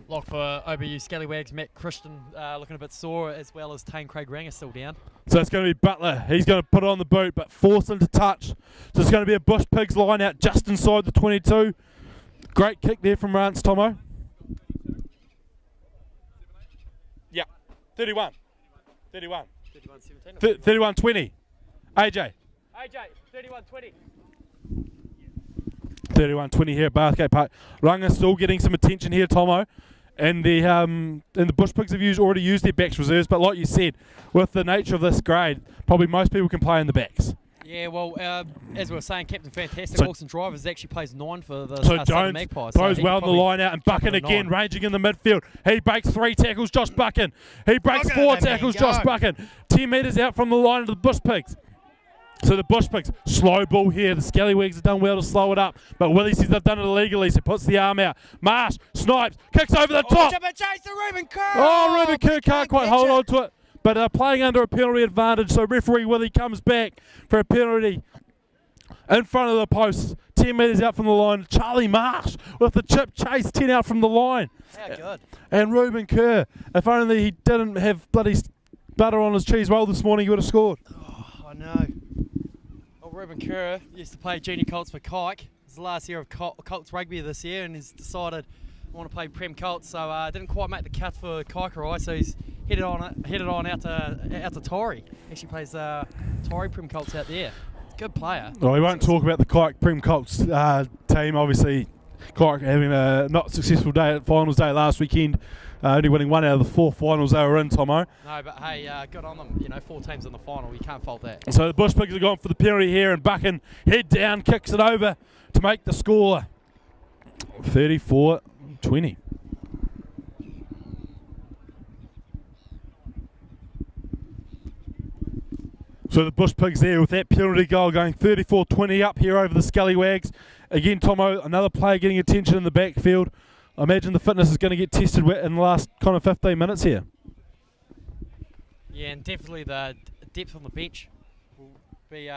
Lock for OBU Scallywags. Matt Christian looking a bit sore, as well as Tane Craig Ranger still down. So it's going to be Butler. He's going to put it on the boot, but force him to touch. So it's going to be a Bush Pigs line out just inside the 22. Great kick there from Rance, Tomo. Yeah, 31. 31. 31-20. AJ. 31-20. 31-20 here at Bathgate Park. Runga still getting some attention here, Tomo. And the Bush Pigs have already used their backs reserves, but like you said, with the nature of this grade, probably most people can play in the backs. Yeah, well, as we were saying, Captain Fantastic, Wilson Drivers actually plays 9 for the Jones Magpies. Throws well in the line out, and Buchan again, ranging in the midfield. He breaks 3 tackles, Josh Buchan. He breaks 4 tackles, Josh Buchan. 10 metres out from the line of the Bush Pigs. So the Bush Pigs, slow ball here. The Scallywags have done well to slow it up, but Willie says they've done it illegally, so puts the arm out. Marsh, snipes, kicks over the top. Chase to Reuben Kerr. Oh, Reuben Kerr can't quite hold on to it, but they're playing under a penalty advantage, so referee Willie comes back for a penalty in front of the post, 10 metres out from the line. Charlie Marsh with the chip chase, 10 out from the line. How good. And Reuben Kerr, if only he didn't have bloody butter on his cheese roll this morning, he would have scored. Oh, I know. Well, Reuben Kerr used to play junior Colts for Kike. It's the last year of Colts rugby this year, and he's decided I want to play Prem Colts, so didn't quite make the cut for Kaikorai, so he's headed on out to Tory. Actually plays Tory Prem Colts out there. good player. Well, we won't talk about the Kayak Prem Colts team. Obviously, Kayak having a not successful day at finals day last weekend, only winning 1 out of the 4 finals they were in, Tomo. No, but hey, good on them. 4 teams in the final. You can't fault that. So the Bush Pigs have gone for the penalty here, and Buchan head down, kicks it over to make the score 34-20. So the Bush Pigs there with that penalty goal going 34-20 up here over the Scallywags. Again, Tomo, another player getting attention in the backfield. I imagine the fitness is going to get tested in the last kind of 15 minutes here. Yeah, and definitely the depth on the bench will be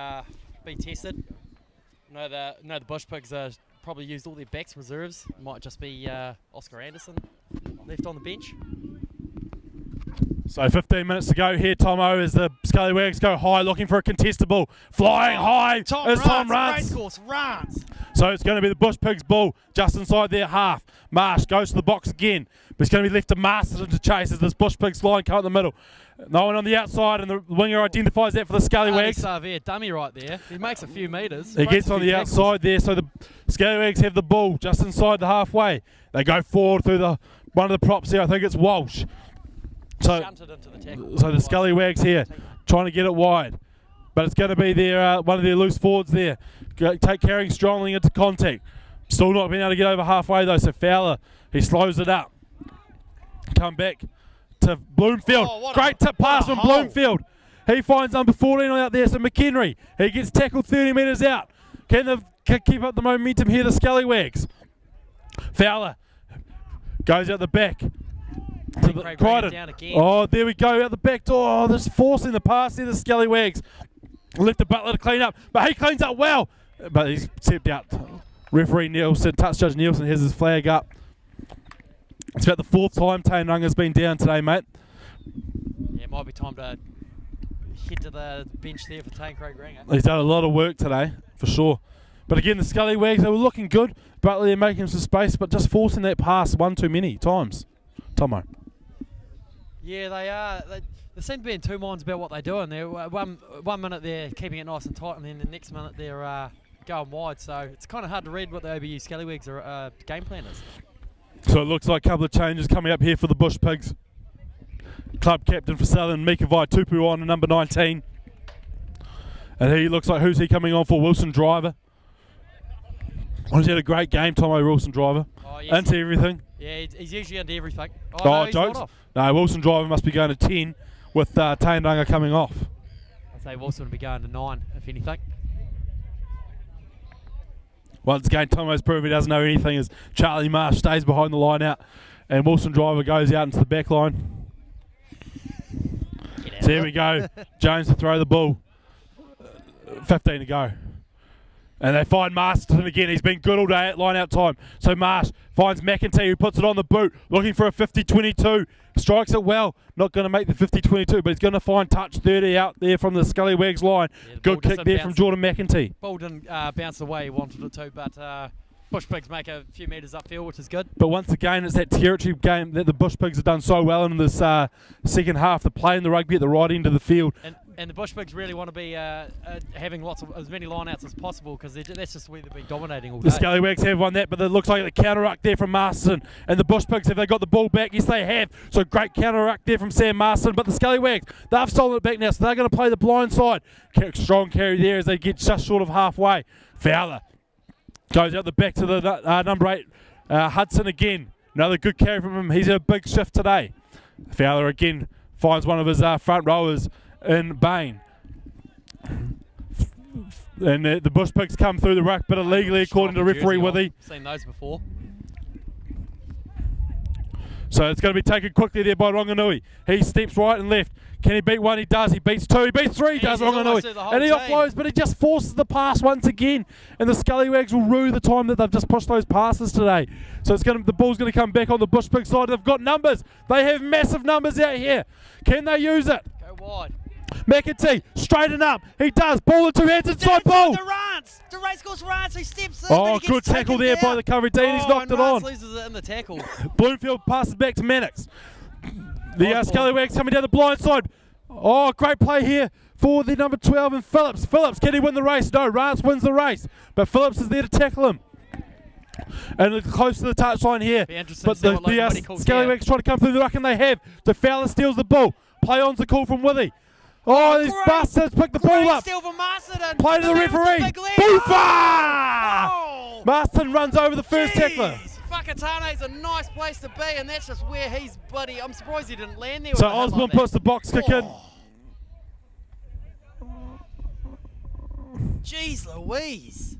tested. The Bush Pigs probably used all their backs reserves. Might just be Oscar Anderson left on the bench. So 15 minutes to go here, Tomo, as the Scallywags go high, looking for a contestable. Flying high as Tom runs. Racecourse runs. So it's going to be the Bush Pigs ball just inside their half. Marsh goes to the box again, but it's going to be left to Masterton to chase as this Bush Pigs line cut in the middle. No one on the outside, and the winger identifies that for the Scallywags. Xavier, dummy right there. He makes a few metres. He gets on the outside there, so the Scallywags have the ball just inside the halfway. They go forward through one of the props here. I think it's Walsh. So the Scallywags here trying to get it wide, but it's going to be one of their loose forwards there. Carrying strongly into contact. Still not being able to get over halfway though, so Fowler, he slows it up. Come back to Bloomfield. Great tip pass from Bloomfield. He finds number 14 out there, so McHenry. He gets tackled 30 metres out. Can they keep up the momentum here, the Scallywags? Fowler goes out the back. Down again. Oh, there we go, out the back door. Oh, this forcing the pass there, the Scallywags. Left the Butler to clean up, but he cleans up well. But he's stepped out. Referee Nielsen, touch judge Nielsen has his flag up. It's about the 4th time Tainranga's been down today, mate. Yeah, it might be time to head to the bench there for Tane Craig Ranger. He's done a lot of work today, for sure. But again, the Scallywags, they were looking good. Butler, they're making some space, but just forcing that pass one too many times. Tomo. Yeah, they are. They seem to be in two minds about what they're doing. They're, one minute they're keeping it nice and tight, and then the next minute they're going wide. So it's kind of hard to read what the OBU Scallywags are game plan is. So it looks like a couple of changes coming up here for the Bush Pigs. Club captain for Southern, Mikavai Tupu on number 19. And he looks like, who's he coming on for? Wilson Driver. Oh, he's had a great game, Tomo Wilson Driver. Oh, yes. Into everything. Yeah, he's usually into everything. Oh, no, jokes. No, Wilson Driver must be going to 10 with Tainranga coming off. I'd say Wilson would be going to 9, if anything. Once again, Tomo's proved he doesn't know anything as Charlie Marsh stays behind the line out and Wilson Driver goes out into the back line. So here we go. Jones to throw the ball. 15 to go. And they find Masterton again. He's been good all day at line-out time. So Marsh finds McEntee, who puts it on the boot, looking for a 50-22. Strikes it well. Not going to make the 50-22, but he's going to find touch 30 out there from the Scallywags line. Yeah, good kick there from Jordan McEntee. Ball didn't bounce the way he wanted it to, but Bush Pigs make a few metres upfield, which is good. But once again, it's that territory game that the Bush Pigs have done so well in this second half. They're playing the rugby at the right end of the field. And the Bush Pigs really want to be having as many line-outs as possible, because that's just where they've been dominating all day. The Scallywags have won that, but it looks like the counter-ruck there from Masterton. And the Bush Pigs, have they got the ball back? Yes, they have. So great counter-ruck there from Sam Masterton. But the Scallywags, they've stolen it back now, so they're going to play the blind side. Strong carry there as they get just short of halfway. Fowler goes out the back to the number 8, Hudson again. Another good carry from him. He's had a big shift today. Fowler again finds one of his front rowers in Bain. And the Bush Pigs come through the ruck, but illegally according to referee Withy. Seen those before. So it's going to be taken quickly there by Ronganui. He steps right and left. Can he beat one? He does. He beats 2. He beats 3. He does, Ronganui. And he offloads, but he just forces the pass once again. And the Scallywags will rue the time that they've just pushed those passes today. So the ball's going to come back on the Bush Pig side. They've got numbers. They have massive numbers out here. Can they use it? Go wide. McEntee, straighten up. He does. Ball in 2 hands, inside ball. The racecourse runs. He steps in. Oh, good tackle there by the coverage. He's knocked it on. Loses it in the tackle. Bloomfield passes back to Mannix. The Scallywags coming down the blind side. Oh, great play here for the number 12 and Phillips. Phillips, can he win the race? No, Rance wins the race, but Phillips is there to tackle him. And it's close to the touchline here. But the Scallywags try to come through the ruck, and they have. So Fowler steals the ball. Play on's the call from Withy. Oh, these bastards pick the ball up. Play to the referee. Boofa! Oh. Marston runs over the first tackler. Whakatane's a nice place to be, and that's just where he's bloody. I'm surprised he didn't land there. So Osborne puts the box kick in. Jeez Louise.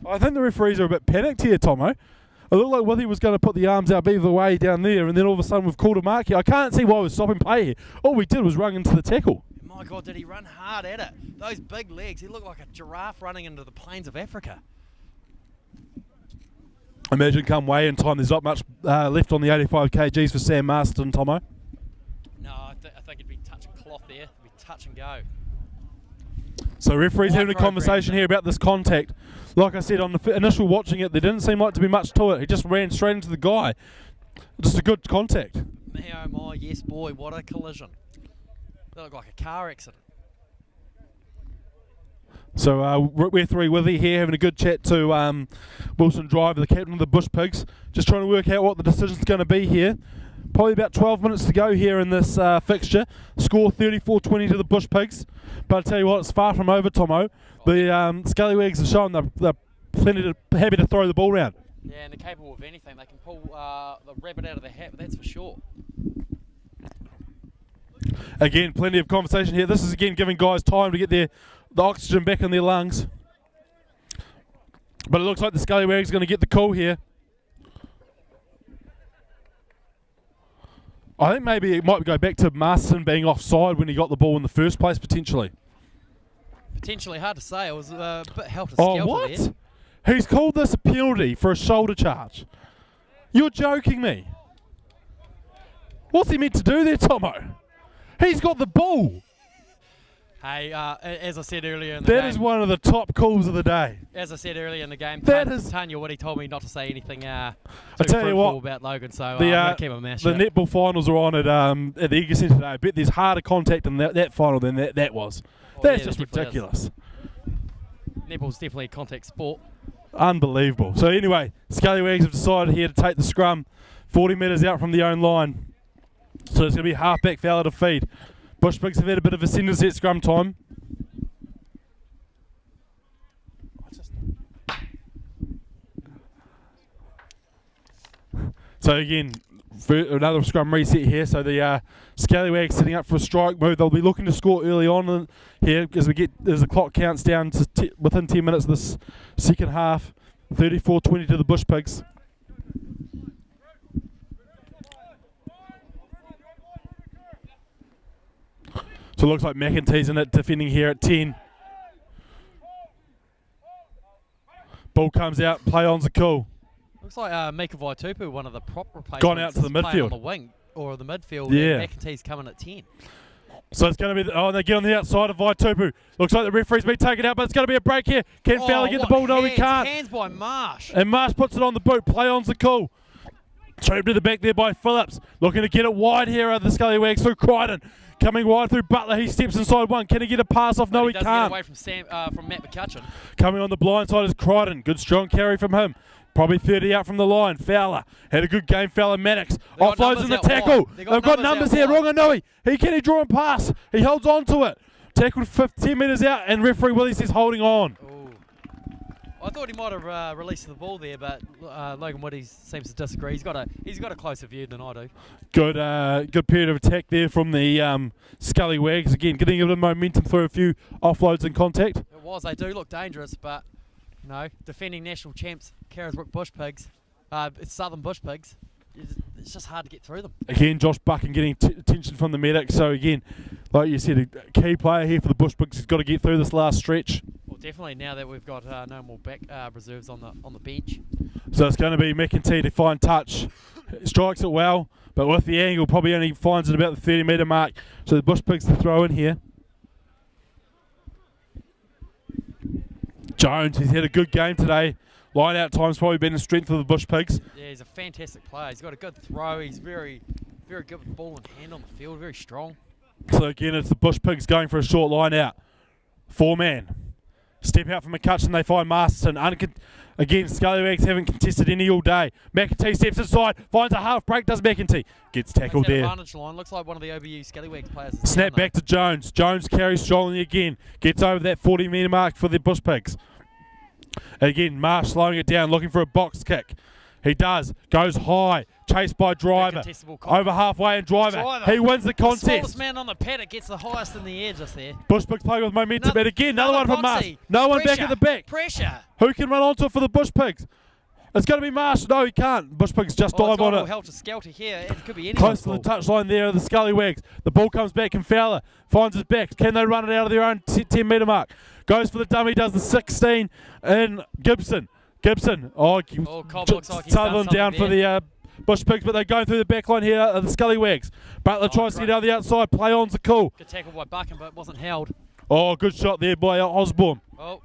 I think the referees are a bit panicked here, Tomo. It looked like Withy was going to put the arms out either way down there, and then all of a sudden we've called a mark here. I can't see why we're stopping play here. All we did was run into the tackle. My God, did he run hard at it? Those big legs, he looked like a giraffe running into the plains of Africa. Imagine come weigh in time, there's not much left on the 85 kgs for Sam Marston, Tomo. No, I think it'd be touch and cloth there. It'd be touch and go. So referees having a conversation here about this contact. Like I said, on the initial watching it, there didn't seem like to be much to it. He just ran straight into the guy. Just a good contact. Me oh my, yes boy, what a collision. That looked like a car accident. So we're three Withy here having a good chat to Wilson Driver, the captain of the Bush Pigs. Just trying to work out what the decision's going to be here. Probably about 12 minutes to go here in this fixture. Score 34-20 to the Bush Pigs. But I tell you what, it's far from over, Tomo. The Scallywags have shown they're happy to throw the ball around. Yeah, and they're capable of anything. They can pull the rabbit out of the hat, that's for sure. Again, plenty of conversation here. This is again giving guys time to get the oxygen back in their lungs. But it looks like the Scallywags are going to get the call here. I think maybe it might go back to Marston being offside when he got the ball in the first place, potentially. Potentially, hard to say. It was a bit helter-skelter. Oh, what? There. He's called this a penalty for a shoulder charge. You're joking me. What's he meant to do there, Tomo? He's got the ball. Hey, as I said earlier in the game... That is one of the top calls of the day. As I said earlier in the game, Tanya Woody told me not to say anything I tell you what, about Logan, so I'm going to keep my mouth shut. The netball finals are on at the Eager Centre today. I bet there's harder contact in that final than that was. That's just ridiculous. Netball's definitely a contact sport. Unbelievable. So anyway, Scallywags have decided here to take the scrum 40 metres out from the own line. So it's going to be half-back Fowler to feed. Bush Pigs have had a bit of a sentence at scrum time. So again, another scrum reset here. So the Scallywags setting up for a strike move. They'll be looking to score early on here as the clock counts down to within 10 minutes of this second half. 34-20 to the Bush Pigs. So it looks like McEntee's in it, defending here at 10. Ball comes out, play on's a call. Looks like Mika Vaitupu, one of the prop replacements, gone out to the midfield. On the wing or the midfield. Yeah. And McEntee's coming at 10. So it's going to be, they get on the outside of Vaitupu. Looks like the referee's been taken out, but it's going to be a break here. Can Fowler get the ball? No, he can't. Hands by Marsh. And Marsh puts it on the boot. Play on's the call. Straight to the back there by Phillips. Looking to get it wide here are the Scallywags through Crichton. Coming wide through Butler. He steps inside one. Can he get a pass off? No, he can't. Get away from Matt McCutcheon. Coming on the blind side is Crichton. Good strong carry from him. Probably 30 out from the line. Fowler had a good game. Fowler Maddox offloads in the tackle. They've got numbers here. Ronganui. Can he draw and pass? He holds on to it. Tackled 10 metres out, and referee Willie says holding on. Ooh. I thought he might have released the ball there, but Logan Woody seems to disagree. He's got a closer view than I do. Good period of attack there from the Scallywags. Again, getting a bit of momentum through a few offloads and contact. It was. They do look dangerous, but defending national champs, Carisbrook Bush Pigs, Southern Bush Pigs. It's just hard to get through them. Again, Josh Buchan getting attention from the medic. So again, like you said, a key player here for the Bush Pigs. He's got to get through this last stretch. Well, definitely now that we've got no more back reserves on the bench. So it's going to be McEntee to find touch. Strikes it well, but with the angle, probably only finds it about the 30-metre mark. So the Bush Pigs to throw in here. Jones, he's had a good game today. Line out time's probably been the strength of the Bush Pigs. Yeah, he's a fantastic player. He's got a good throw. He's very, very good with the ball in hand on the field. Very strong. So again, it's the Bush Pigs going for a short line out. 4-man. Step out from McCutcheon, they find Masterton. Again, Scallywags haven't contested any all day. McEntee steps inside, finds a half break, does McEntee. Gets tackled there. Advantage line. Looks like one of the OBU Scallywags players. Snap back to Jones. Jones carries strongly again. Gets over that 40-metre mark for the Bush Pigs. Again, Marsh slowing it down, looking for a box kick. He does. Goes high. Chased by Driver. Over halfway and Driver. He wins the contest. The smallest man on the paddock gets the highest in the air just there. Bush Pigs playing with momentum. And again, another one from Marsh. No one back at the back. Pressure. Who can run onto it for the Bush Pigs? It's going to be Marsh. No, he can't. Bush Pigs just dive on it. Helter-skelter here. It could be anyone's Close to the touchline there of the Scallywags. The ball comes back and Fowler finds his back. Can they run it out of their own 10-metre mark? Goes for the dummy, does the 16 in Gibson. Sutherland down for the Bush Pigs, but they're going through the back line here of the Scallywags. Butler tries to get out the outside. Play on's a call. Good tackle by Buchan, but it wasn't held. Oh, good shot there by Osborne. Oh.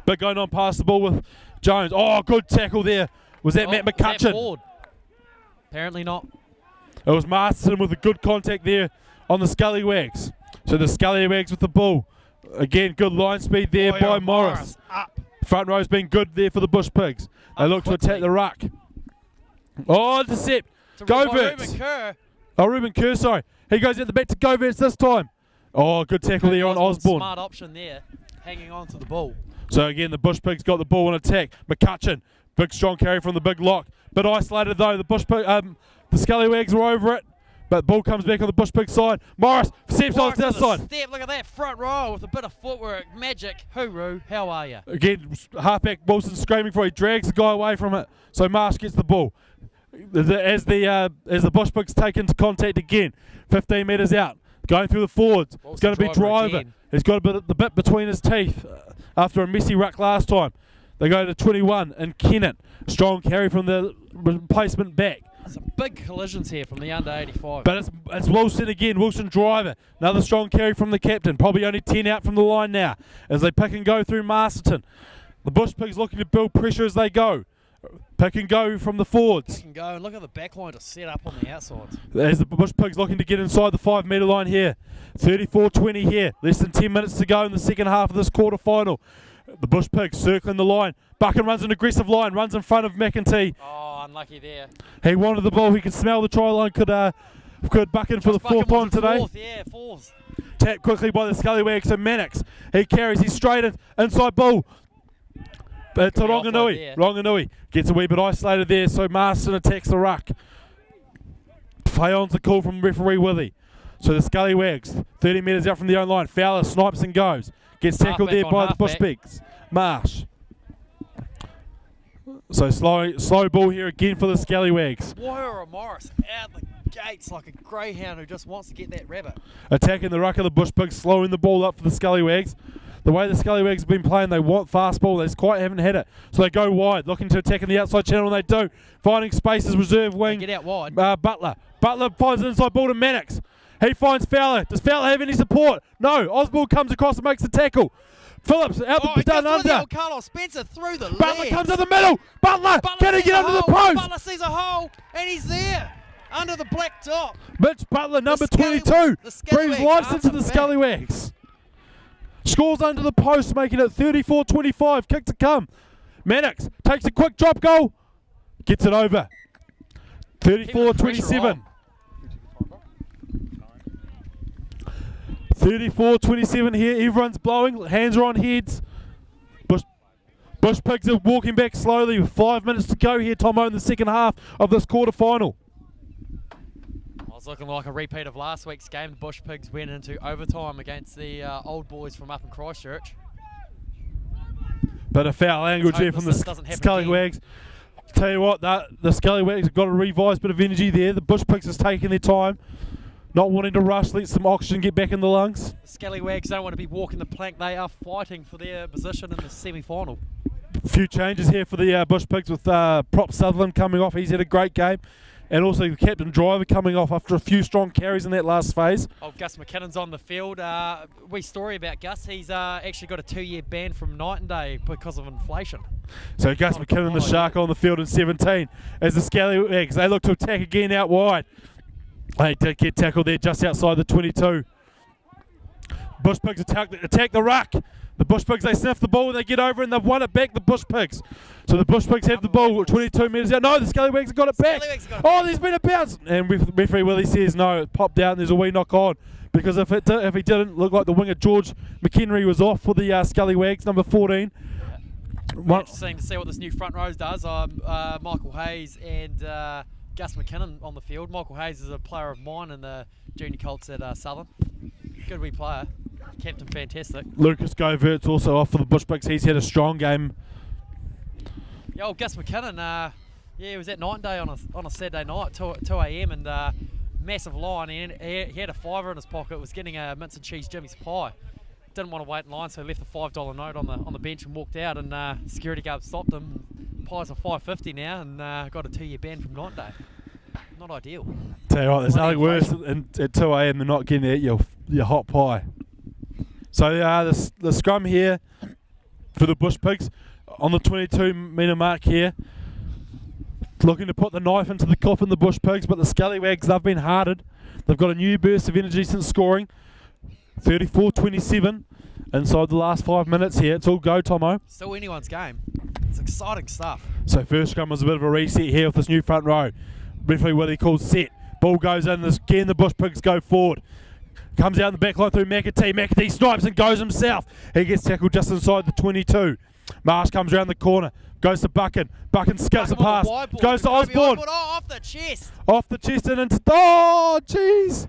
But going on past the ball with Jones. Oh, good tackle there. Was that Matt McCutcheon? Apparently not. It was Masterton with a good contact there on the Scallywags. So the Scallywags with the ball. Again, good line speed there by Morris. Up. Front row's been good there for the Bush Pigs. They look to attack the ruck. Oh, intercept. Govertz. Ruben Kerr, sorry. He goes at the back to Govertz this time. Oh, good tackle there on Osborne. Smart option there, hanging on to the ball. So again, the Bush Pigs got the ball in attack. McCutcheon, big strong carry from the big lock. Bit isolated though. The Scallywags were over it. But the ball comes back on the Bush Pig side. Morris steps on the side. Look at that front row with a bit of footwork. Magic. Hooroo, how are you? Again, halfback Wilson screaming for it. He drags the guy away from it. So Marsh gets the ball. As the Bush Pigs take into contact again. 15 metres out. Going through the forwards. It's going to be Driver. Again. He's got the bit between his teeth after a messy ruck last time. They go to 21 and Kennett. Strong carry from the replacement back. Some big collisions here from the under 85. But it's Wilson again, Wilson Driver. Another strong carry from the captain. Probably only 10 out from the line now as they pick and go through Masterton. The Bush Pigs looking to build pressure as they go. Pick and go from the forwards. Pick and go, and look at the back line to set up on the outside. As the Bush Pigs looking to get inside the 5 metre line here. 34-20 here. Less than 10 minutes to go in the second half of this quarter final. The Bush Pigs circling the line. Buchan runs an aggressive line, runs in front of McEntee. Oh, unlucky there. He wanted the ball. He could smell the try line. Could Buchan for the fourth time today. Fourth. Tapped quickly by the Scallywags and Mannix. He carries. He's straight inside ball. But to Ronganui gets a wee bit isolated there. So Marston attacks the ruck. Play on's the call from referee Withy. So the Scallywags 30 metres out from the own line. Fowler snipes and goes. Gets tackled there by the Bush Pigs. Marsh. So slow ball here again for the Scallywags. Wire Morris out the gates like a greyhound who just wants to get that rabbit. Attacking the ruck of the Bush Pigs, slowing the ball up for the Scallywags. The way the Scallywags have been playing, they want fast ball. They just quite haven't had it. So they go wide, looking to attack in the outside channel, and they do. Finding spaces, reserve wing. They get out wide. Butler finds an inside ball to Mannix. He finds Fowler. Does Fowler have any support? No. Osborne comes across and makes the tackle. Phillips out down under. Carlos Spencer through the Butler legs. comes to the middle. Butler can he get under the post? Butler sees a hole and he's there under the black top. Mitch Butler, number 22, brings life into the Scallywags. Scores under the post, making it 34-25. Kick to come. Mannix takes a quick drop goal. Gets it over. 34-27. 34-27 here. Everyone's blowing. Hands are on heads. Bush Pigs are walking back slowly with 5 minutes to go here, Tomo, in the second half of this quarter final. It's looking like a repeat of last week's game. The Bush Pigs went into overtime against the old boys from up in Christchurch. But a foul language here from the Scallywags. Tell you what, the Scallywags have got a revised bit of energy there. The Bush Pigs is taking their time, not wanting to rush, let some oxygen get back in the lungs. The Scallywags don't want to be walking the plank. They are fighting for their position in the semi-final. A few changes here for the Bush Pigs with Prop Sutherland coming off. He's had a great game. And also the captain Driver coming off after a few strong carries in that last phase. Gus McKinnon's on the field. Wee story about Gus. He's actually got a 2-year ban from Night and Day because of inflation. So Gus McKinnon, the Shark, on the field in 17. As the Scallywags, they look to attack again out wide. They did get tackled there just outside the 22. Bush Pigs attack the ruck. The Bush Pigs, they sniff the ball, they get over and they've won it back, the Bush Pigs. So the Bush Pigs have the ball 22 metres out. No, the Scallywags have got it back. There's been a bounce. And referee Willie says no, it popped out and there's a wee knock on. Because if he didn't, look like the winger George McHenry was off for the Scallywags, number 14. Interesting to see what this new front row does. Michael Hayes and Gus McKinnon on the field. Michael Hayes is a player of mine in the junior Colts at Southern. Good wee player. Captain fantastic. Lucas Govert's also off for the Bush Pigs. He's had a strong game. Yeah, well, Gus McKinnon, he was at Night Day on a Saturday night, 2 a.m. and massive line. He had a $5 in his pocket, was getting a mince and cheese Jimmy's pie. Didn't want to wait in line, so he left a $5 note on the bench and walked out, and security guard stopped him. Pies are $5.50 now, and got a 2-year ban from Night Day. Not ideal. Tell you what, there's nothing worse at 2 a.m. than not getting to eat your hot pie. So the scrum here for the Bush Pigs on the 22-metre mark here. Looking to put the knife into the coffin, the Bush Pigs, but the Scallywags, they've been hearted. They've got a new burst of energy since scoring. 34-27 inside the last 5 minutes here. It's all go, Tomo. Still anyone's game. It's exciting stuff. So first scrum was a bit of a reset here with this new front row. Referee Willie calls set. Ball goes in. Again, the Bush Pigs go forward. Comes out in the back line through McAtee. McAtee snipes and goes himself. He gets tackled just inside the 22. Marsh comes around the corner. Goes to Buchan. Buchan skips a pass. Goes to Osborne. Off the chest. Off the chest and into... Oh, jeez.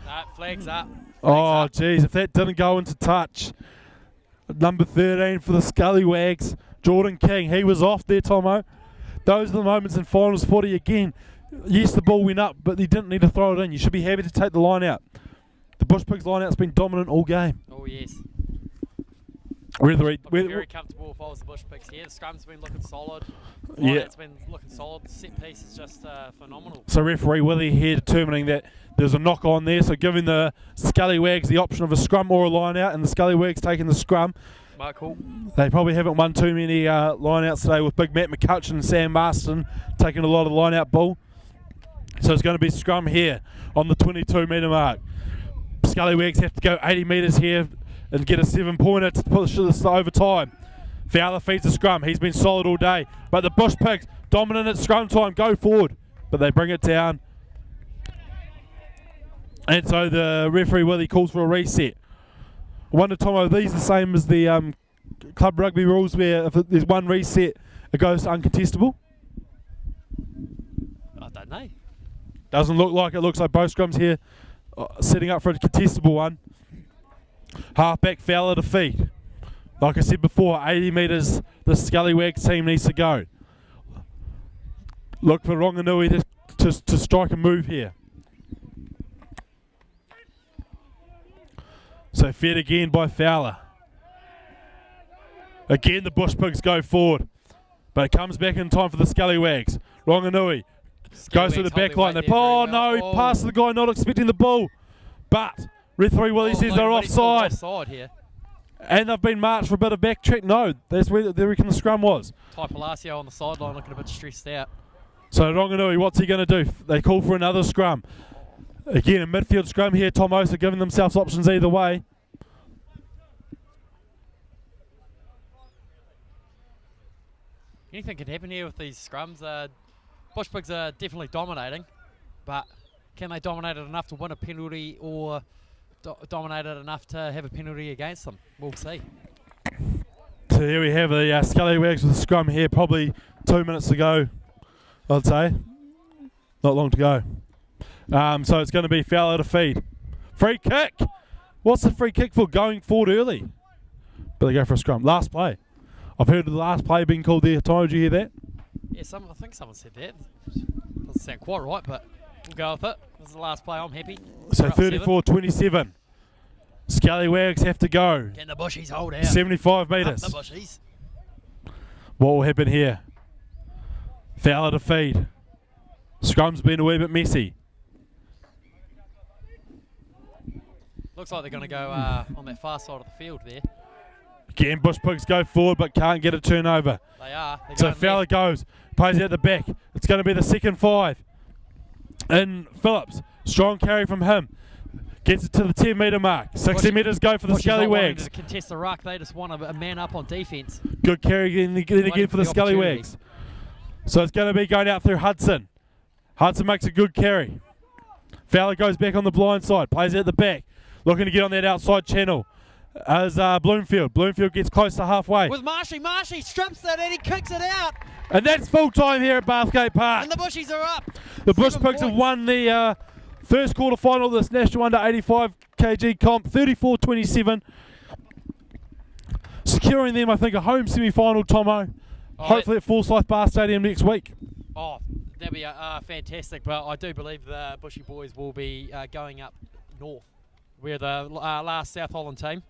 No, flags up. Oh, jeez. If that didn't go into touch. Number 13 for the Scallywags. Jordan King. He was off there, Tomo. Those are the moments in finals footy again. Yes, the ball went up, but you didn't need to throw it in. You should be happy to take the line out. The Bush Pigs line out's been dominant all game. Oh, yes. We're very comfortable if I was the Bush Pigs here. The scrum's been looking solid. Yeah. It's been looking solid. The set piece is just phenomenal. So referee Willie here determining that there's a knock on there, so giving the Scallywags the option of a scrum or a line out, and the Scallywags taking the scrum. Cool. They probably haven't won too many line outs today, with Big Matt McCutcheon and Sam Marston taking a lot of the line out ball. So it's going to be scrum here on the 22-metre mark. Scallywags have to go 80 metres here and get a 7-pointer to push this to overtime. Fowler feeds the scrum. He's been solid all day. But the Bush Pigs, dominant at scrum time, go forward. But they bring it down. And so the referee Willie calls for a reset. I wonder, Tom, are these the same as the club rugby rules where if there's one reset, it goes to uncontestable? I don't know. Doesn't look like it. Looks like both scrums here setting up for a contestable one. Halfback Fowler to feed. Like I said before, 80 metres the Scallywags team needs to go. Look for Ronganui to strike a move here. So fed again by Fowler. Again the Bush Pigs go forward. But it comes back in time for the Scallywags. Ronganui goes through the back line. Oh no, he passed the guy not expecting the ball. But referee Willie says they're offside. Offside here. And they've been marched for a bit of backtrack. No, that's where they reckon the scrum was. Ty Palacio on the sideline looking a bit stressed out. So Ronganui, what's he going to do? They call for another scrum. Again, a midfield scrum here. Tom Osa giving themselves options either way. Anything can happen here with these scrums. Bush Pigs are definitely dominating, but can they dominate it enough to win a penalty or dominate it enough to have a penalty against them? We'll see. So here we have the Scallywags with the scrum here, probably 2 minutes to go, I'd say. Not long to go. So it's going to be Fowler to feed. Free kick! What's the free kick for? Going forward early. But they go for a scrum. Last play. I've heard of the last play being called there. Tom, did you hear that? Yeah, I think someone said that. Doesn't sound quite right, but we'll go with it. This is the last play. I'm happy. So 34-27. Scallywags have to go. Can the Bushies hold out? 75 metres. Up the Bushies. What will happen here? Fowler to feed. Scrum's been a wee bit messy. Looks like they're going to go on that far side of the field there. Again, Bush Pigs go forward but can't get a turnover. They are. So Fowler goes, plays out the back. It's going to be the second 5. In Phillips, strong carry from him. Gets it to the 10-metre mark. 60 metres go for the Bushy's not wanting Scallywags. to contest the ruck. They just want a man up on defence. Good carry again for the Scallywags. So it's going to be going out through Hudson. Hudson makes a good carry. Fowler goes back on the blind side, plays it at the back, looking to get on that outside channel. As Bloomfield gets close to halfway. With Marshy strips it and he kicks it out. And that's full time here at Bathgate Park. And the Bushies are up. The Bush Pigs have won the first quarter final of this National Under 85kg comp, 34-27. Securing them, I think, a home semi-final, Tomo. Hopefully at Forsyth Bar Stadium next week. Oh, that'd be fantastic. But I do believe the Bushy boys will be going up north. We're the last South Holland team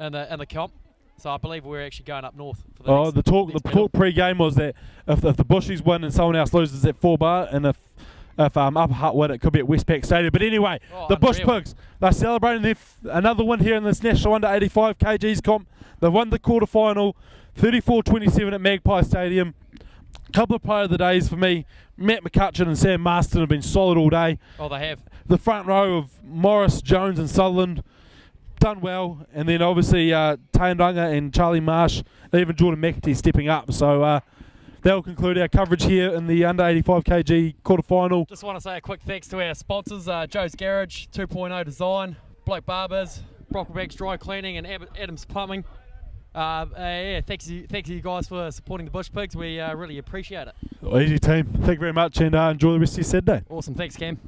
in the comp. So I believe we're actually going up north for the the talk pre-game was that if the Bushies win and someone else loses at 4 Bar, and if Upper Hutt win, it could be at Westpac Stadium. But anyway, the Bush Pigs, they're celebrating another win here in this National Under 85kgs comp. They won the quarter final, 34-27 at Magpie Stadium. Couple of player of the days for me, Matt McCutcheon and Sam Marston have been solid all day. Oh, they have. The front row of Morris, Jones and Sutherland done well, and then obviously Tayandanga and Charlie Marsh, and even Jordan McAtee stepping up. So that will conclude our coverage here in the under 85kg quarter final. Just want to say a quick thanks to our sponsors, Joe's Garage, 2.0 Design, Bloke Barbers, Brocklebags Dry Cleaning and Adams Plumbing. Thanks you guys for supporting the Bush Pigs. We really appreciate it. Easy team. Thank you very much, and enjoy the rest of your Saturday. Awesome. Thanks, Cam.